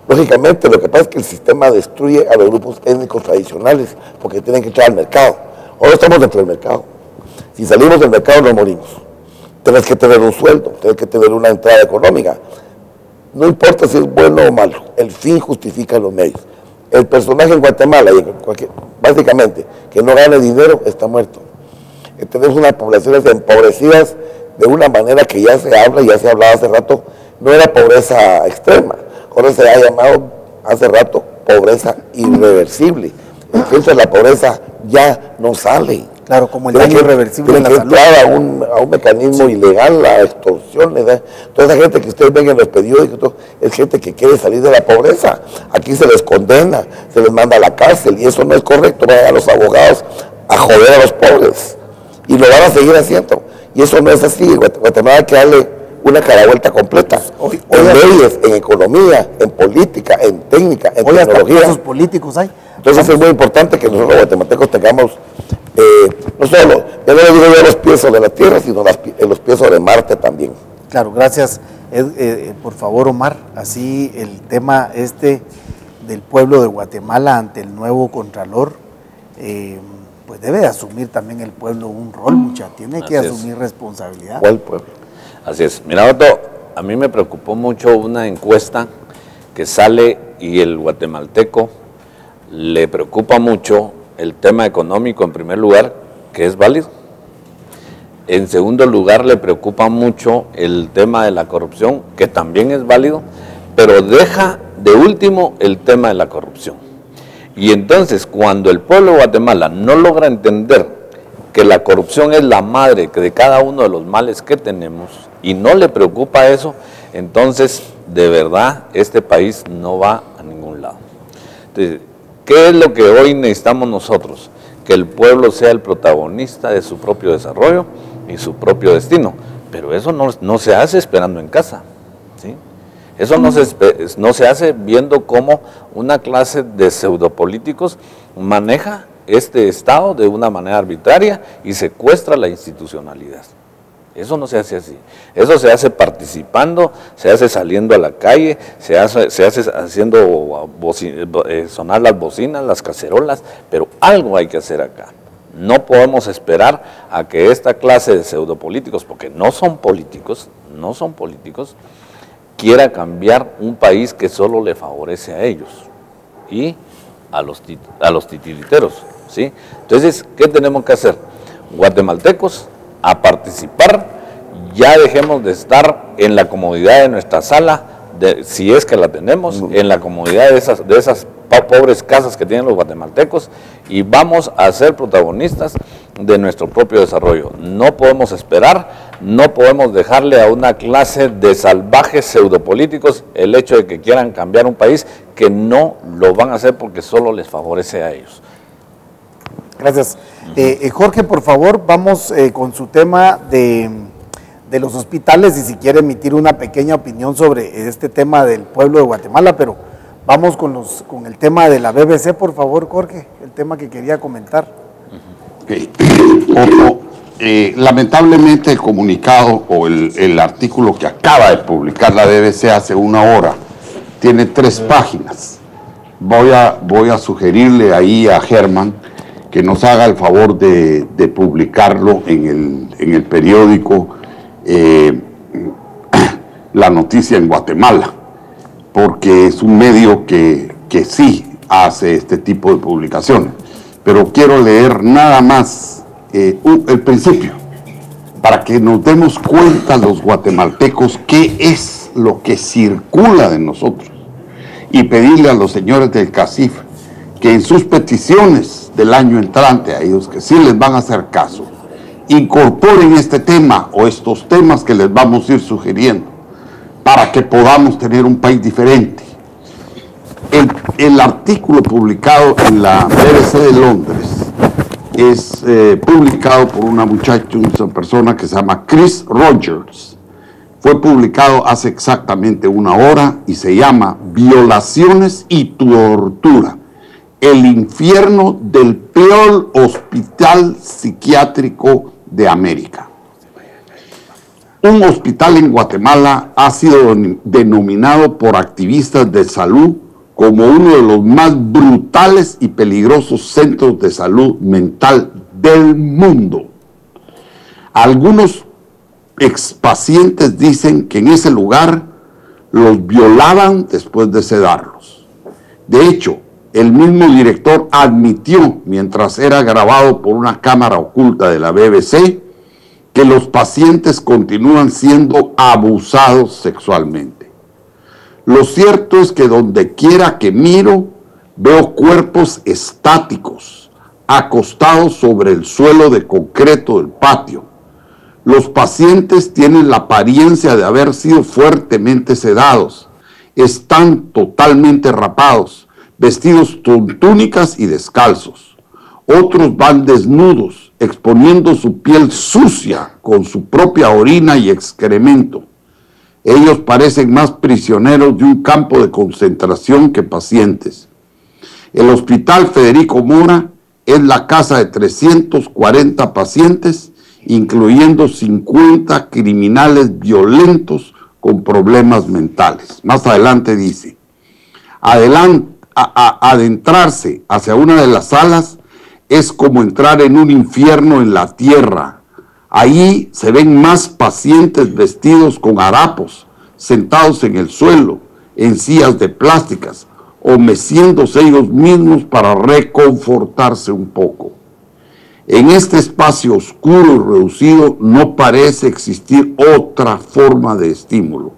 lógicamente, lo que pasa es que el sistema destruye a los grupos étnicos tradicionales porque tienen que entrar al mercado. Ahora estamos dentro del mercado. Si salimos del mercado nos morimos. Tienes que tener un sueldo, tienes que tener una entrada económica. No importa si es bueno o malo, el fin justifica los medios. El personaje en Guatemala, básicamente, que no gane dinero, está muerto. Tenemos unas poblaciones empobrecidas de una manera que ya se habla, ya se hablaba hace rato, no era pobreza extrema, ahora se ha llamado hace rato pobreza irreversible. Entonces la pobreza ya no sale. Claro, como el daño irreversible en la salud. A un mecanismo ilegal, la extorsión, toda esa gente que ustedes ven en los periódicos, es gente que quiere salir de la pobreza. Aquí se les condena, se les manda a la cárcel y eso no es correcto. Vayan a los abogados a joder a los pobres y lo van a seguir haciendo. Y eso no es así. Guatemala hay que darle una caravuelta completa. En leyes, en economía, en política, en técnica, en tecnología. Esos políticos hay. Entonces es muy importante que nosotros los guatemaltecos tengamos no solo, ya no le digo yo los pies sobre la tierra, sino los pies sobre Marte también. Claro, gracias. Por favor, Omar, así el tema del pueblo de Guatemala ante el nuevo Contralor, pues debe asumir también el pueblo un rol, tiene que asumir responsabilidad. ¿Cuál pueblo? Así es. Mira, Otto, a mí me preocupó mucho una encuesta que sale y el guatemalteco le preocupa mucho el tema económico en primer lugar, que es válido. En segundo lugar, le preocupa mucho el tema de la corrupción, que también es válido, pero deja de último el tema de la corrupción. Y entonces, cuando el pueblo de Guatemala no logra entender que la corrupción es la madre de cada uno de los males que tenemos, y no le preocupa eso, entonces, de verdad, este país no va a ningún lado. Entonces, ¿qué es lo que hoy necesitamos nosotros? Que el pueblo sea el protagonista de su propio desarrollo y su propio destino. Pero eso no se hace esperando en casa, ¿sí? Eso no se hace viendo cómo una clase de pseudopolíticos maneja este Estado de una manera arbitraria y secuestra la institucionalidad. Eso no se hace así. Eso se hace participando, se hace saliendo a la calle, se hace haciendo sonar las bocinas, las cacerolas, pero algo hay que hacer acá. No podemos esperar a que esta clase de pseudopolíticos, porque no son políticos, quiera cambiar un país que solo le favorece a ellos y a los titiriteros, ¿sí? Entonces, ¿qué tenemos que hacer? Guatemaltecos, a participar, ya dejemos de estar en la comodidad de nuestra sala, si es que la tenemos, en la comodidad de esas pobres casas que tienen los guatemaltecos, y vamos a ser protagonistas de nuestro propio desarrollo. No podemos esperar, no podemos dejarle a una clase de salvajes pseudopolíticos el hecho de que quieran cambiar un país, que no lo van a hacer porque solo les favorece a ellos. Gracias. Jorge, por favor, vamos con su tema de los hospitales, y si quiere emitir una pequeña opinión sobre este tema del pueblo de Guatemala, pero vamos con el tema de la BBC, por favor, Jorge, el tema que quería comentar. Okay. Lamentablemente el comunicado o el artículo que acaba de publicar la BBC hace una hora tiene 3 páginas. Voy a sugerirle ahí a Germán que nos haga el favor de publicarlo en el periódico La Noticia en Guatemala, porque es un medio que sí hace este tipo de publicaciones. Pero quiero leer nada más el principio, para que nos demos cuenta los guatemaltecos qué es lo que circula de nosotros, y pedirle a los señores del CACIF que en sus peticiones del año entrante, a ellos que sí les van a hacer caso, incorporen este tema o estos temas que les vamos a ir sugiriendo para que podamos tener un país diferente. El artículo publicado en la BBC de Londres es publicado por una muchacha, una persona que se llama Chris Rogers. Fue publicado hace exactamente una hora y se llama Violaciones y tortura. El infierno del peor hospital psiquiátrico de América. Un hospital en Guatemala ha sido denominado por activistas de salud como uno de los más brutales y peligrosos centros de salud mental del mundo. Algunos expacientes dicen que en ese lugar los violaban después de sedarlos. De hecho, el mismo director admitió, mientras era grabado por una cámara oculta de la BBC, que los pacientes continúan siendo abusados sexualmente. Lo cierto es que donde quiera que miro, veo cuerpos estáticos, acostados sobre el suelo de concreto del patio. Los pacientes tienen la apariencia de haber sido fuertemente sedados, están totalmente rapados, vestidos con túnicas y descalzos. Otros van desnudos, exponiendo su piel sucia con su propia orina y excremento. Ellos parecen más prisioneros de un campo de concentración que pacientes. El Hospital Federico Mora es la casa de 340 pacientes, incluyendo 50 criminales violentos con problemas mentales. Más adelante dice, adentrarse hacia una de las salas es como entrar en un infierno en la tierra. Allí se ven más pacientes vestidos con harapos, sentados en el suelo, en sillas de plásticas, o meciéndose ellos mismos para reconfortarse un poco. En este espacio oscuro y reducido no parece existir otra forma de estímulo.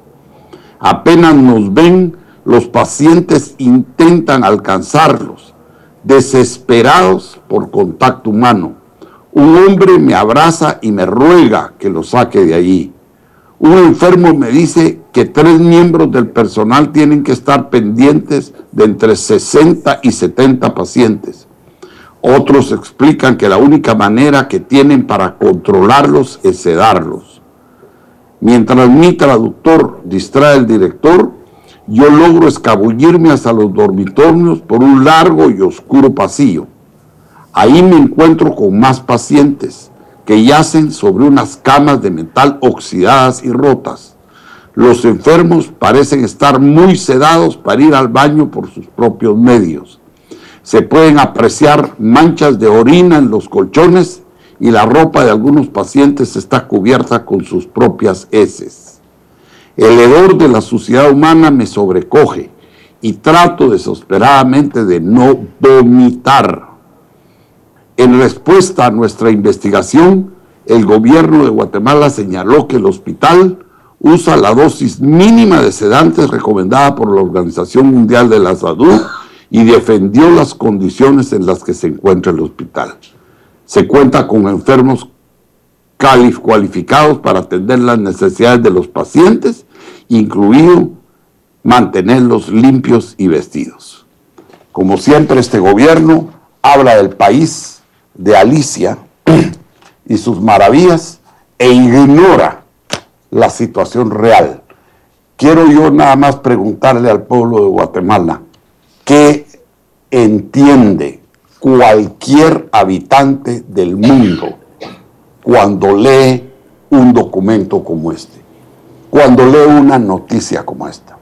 Apenas nos ven, los pacientes intentan alcanzarlos, desesperados por contacto humano. Un hombre me abraza y me ruega que lo saque de allí. Un enfermo me dice que 3 miembros del personal tienen que estar pendientes de entre 60 y 70 pacientes. Otros explican que la única manera que tienen para controlarlos es sedarlos. Mientras mi traductor distrae al director, yo logro escabullirme hacia los dormitorios por un largo y oscuro pasillo. Ahí me encuentro con más pacientes, que yacen sobre unas camas de metal oxidadas y rotas. Los enfermos parecen estar muy sedados para ir al baño por sus propios medios. Se pueden apreciar manchas de orina en los colchones y la ropa de algunos pacientes está cubierta con sus propias heces. El hedor de la suciedad humana me sobrecoge y trato desesperadamente de no vomitar. En respuesta a nuestra investigación, el gobierno de Guatemala señaló que el hospital usa la dosis mínima de sedantes recomendada por la Organización Mundial de la Salud y defendió las condiciones en las que se encuentra el hospital. Se cuenta con enfermos cualificados para atender las necesidades de los pacientes, incluido mantenerlos limpios y vestidos. Como siempre, este gobierno habla del país de Alicia y sus maravillas e ignora la situación real. Quiero yo nada más preguntarle al pueblo de Guatemala qué entiende cualquier habitante del mundo cuando lee un documento como este, cuando lee una noticia como esta.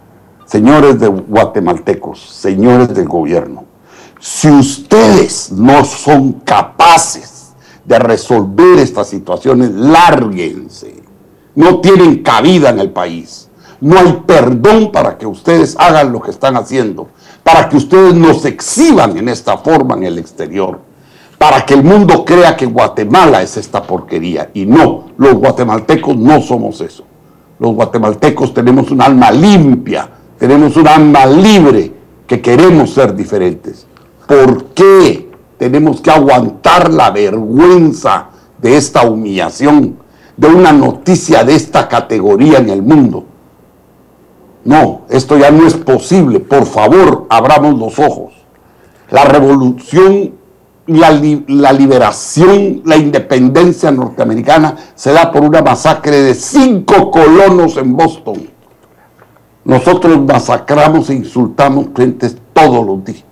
Señores de guatemaltecos, señores del gobierno, si ustedes no son capaces de resolver estas situaciones, lárguense. No tienen cabida en el país. No hay perdón para que ustedes hagan lo que están haciendo, para que ustedes nos exhiban en esta forma en el exterior, para que el mundo crea que Guatemala es esta porquería. Y no, los guatemaltecos no somos eso. Los guatemaltecos tenemos un alma limpia, tenemos un alma libre, que queremos ser diferentes. ¿Por qué tenemos que aguantar la vergüenza de esta humillación, de una noticia de esta categoría en el mundo? No, esto ya no es posible. Por favor, abramos los ojos. La revolución, la liberación, la independencia norteamericana se da por una masacre de 5 colonos en Boston. Nosotros masacramos e insultamos gentes todos los días,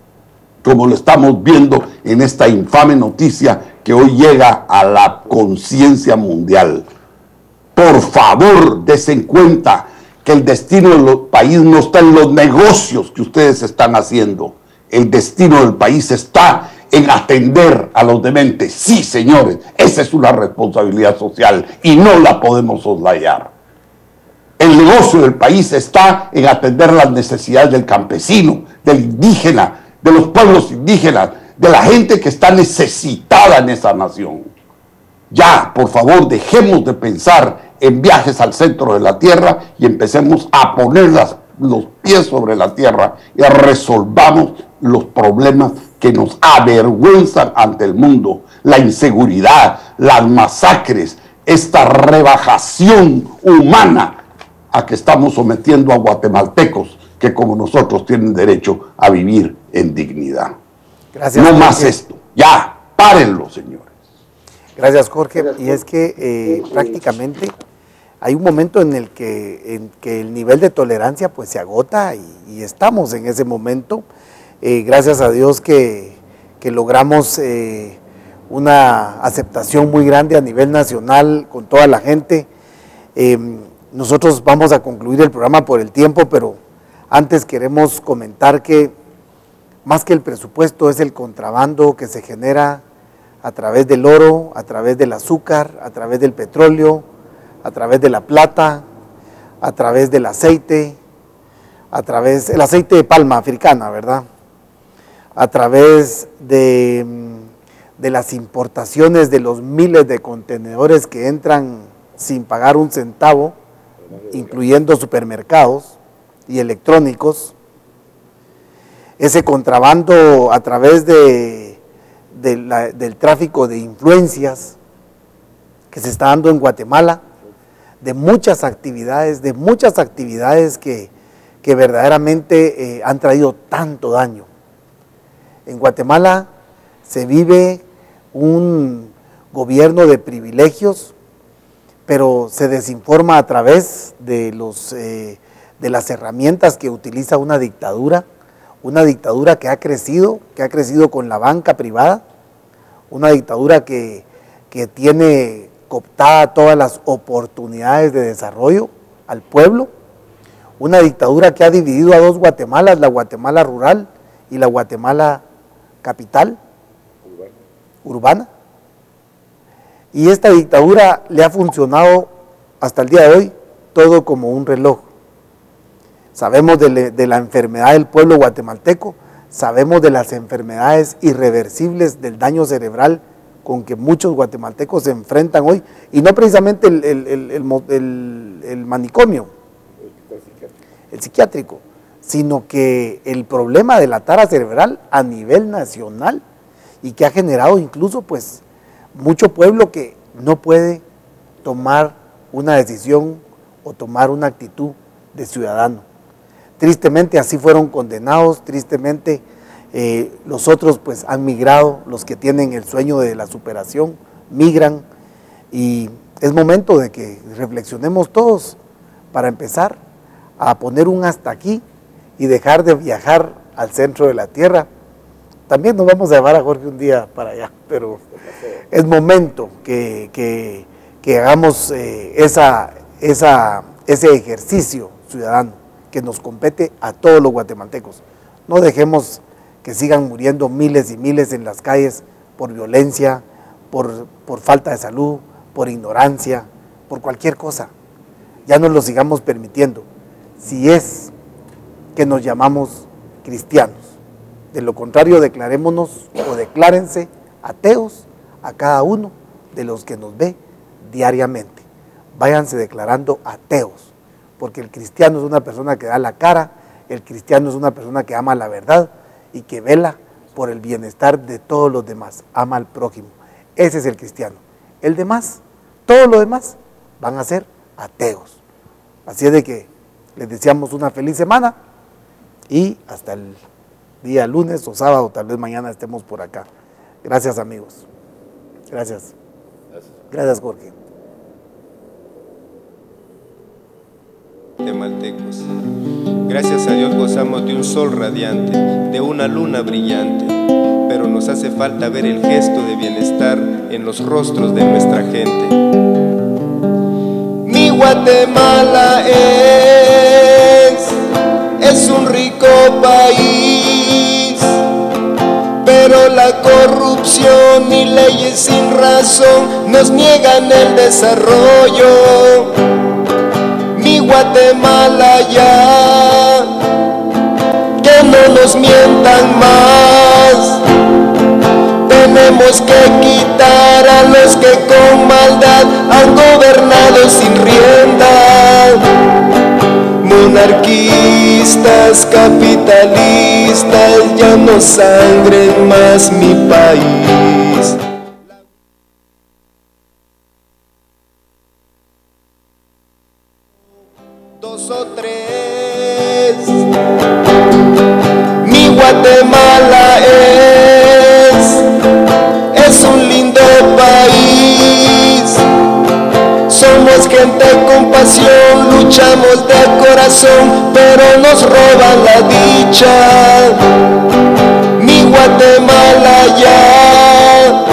como lo estamos viendo en esta infame noticia que hoy llega a la conciencia mundial. Por favor, desen cuenta que el destino del país no está en los negocios que ustedes están haciendo. El destino del país está en atender a los dementes. Sí, señores, esa es una responsabilidad social y no la podemos soslayar. El negocio del país está en atender las necesidades del campesino, del indígena, de los pueblos indígenas, de la gente que está necesitada en esa nación. Ya, por favor, dejemos de pensar en viajes al centro de la tierra y empecemos a poner los pies sobre la tierra y resolvamos los problemas que nos avergüenzan ante el mundo. La inseguridad, las masacres, esta rebajación humana a que estamos sometiendo a guatemaltecos que como nosotros tienen derecho a vivir en dignidad. Gracias, no Jorge. más esto. Ya, párenlo, señores. Gracias, Jorge. Y es que prácticamente hay un momento en que el nivel de tolerancia pues se agota y estamos en ese momento. Gracias a Dios que logramos una aceptación muy grande a nivel nacional con toda la gente. Nosotros vamos a concluir el programa por el tiempo, pero antes queremos comentar que más que el presupuesto es el contrabando que se genera a través del oro, a través del azúcar, a través del petróleo, a través de la plata, a través del aceite, el aceite de palma africana, ¿verdad? A través de las importaciones de los miles de contenedores que entran sin pagar un centavo, incluyendo supermercados y electrónicos, ese contrabando a través del tráfico de influencias que se está dando en Guatemala, de muchas actividades que verdaderamente han traído tanto daño. En Guatemala se vive un gobierno de privilegios, pero se desinforma a través de las herramientas que utiliza una dictadura que ha crecido con la banca privada, una dictadura que que tiene cooptada todas las oportunidades de desarrollo al pueblo, una dictadura que ha dividido a dos Guatemalas, la Guatemala rural y la Guatemala capital, urbana. Y esta dictadura le ha funcionado hasta el día de hoy todo como un reloj. Sabemos de la enfermedad del pueblo guatemalteco, sabemos de las enfermedades irreversibles del daño cerebral con que muchos guatemaltecos se enfrentan hoy, y no precisamente el manicomio, el psiquiátrico, sino que el problema de la tara cerebral a nivel nacional, y que ha generado incluso pues mucho pueblo que no puede tomar una decisión o tomar una actitud de ciudadano. Tristemente así fueron condenados, tristemente los otros pues han migrado, los que tienen el sueño de la superación migran, y es momento de que reflexionemos todos para empezar a poner un hasta aquí y dejar de viajar al centro de la tierra. También nos vamos a llevar a Jorge un día para allá, pero es momento que hagamos ese ejercicio ciudadano que nos compete a todos los guatemaltecos. No dejemos que sigan muriendo miles y miles en las calles por violencia, por falta de salud, por ignorancia, por cualquier cosa. Ya no lo sigamos permitiendo, si es que nos llamamos cristianos. De lo contrario, declarémonos o declárense ateos a cada uno de los que nos ve diariamente. Váyanse declarando ateos, porque el cristiano es una persona que da la cara, el cristiano es una persona que ama la verdad y que vela por el bienestar de todos los demás, ama al prójimo. Ese es el cristiano. El demás, todo lo demás, van a ser ateos. Así es de que les deseamos una feliz semana y hasta el día lunes o sábado, tal vez mañana estemos por acá. Gracias, amigos. Gracias. Gracias, Jorge. Guatemaltecos, gracias a Dios gozamos de un sol radiante, de una luna brillante, pero nos hace falta ver el gesto de bienestar en los rostros de nuestra gente. Mi Guatemala es un rico país, pero la corrupción y leyes sin razón nos niegan el desarrollo. Mi Guatemala ya, que no nos mientan más. Tenemos que quitar a los que con maldad han gobernado sin rienda. Monarquistas, capitalistas, ya no sangren más mi país. Dos o tres, mi Guatemala es un lindo país. Somos gente con pasión, luchamos de corazón, pero nos roban la dicha. Mi Guatemala ya,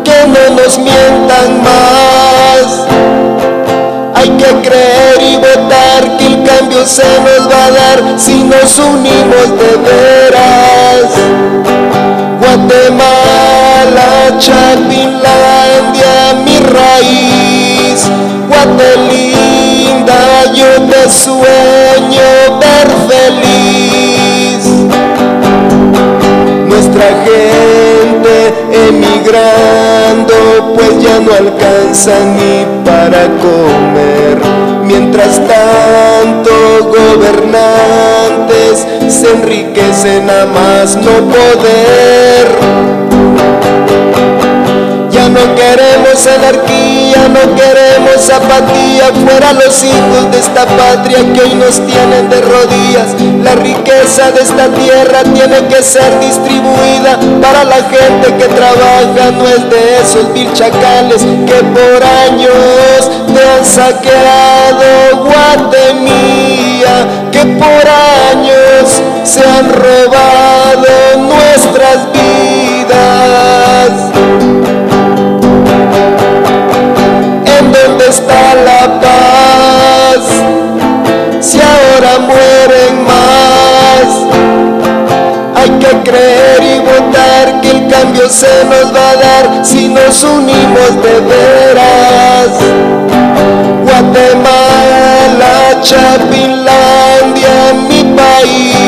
que no nos mientan más. Hay que creer y votar que el cambio se nos va a dar si nos unimos de veras. Guatemala, Chapinlandia, mi raíz. Guatelinda, yo te sueño ver feliz. Nuestra gente emigrando, pues ya no alcanza ni para comer. Mientras tanto, gobernantes se enriquecen a más no poder. Ya no queremos anarquía, no queremos apatía. Fuera los hijos de esta patria que hoy nos tienen de rodillas. La riqueza de esta tierra tiene que ser distribuida para la gente que trabaja. No es de esos vil chacales que por años te han saqueado Guatemala, que por años se han robado nuestras vidas. cada mueren más. Hay que creer y votar que el cambio se nos va a dar si nos unimos de veras. Guatemala, Chapinlandia, mi país.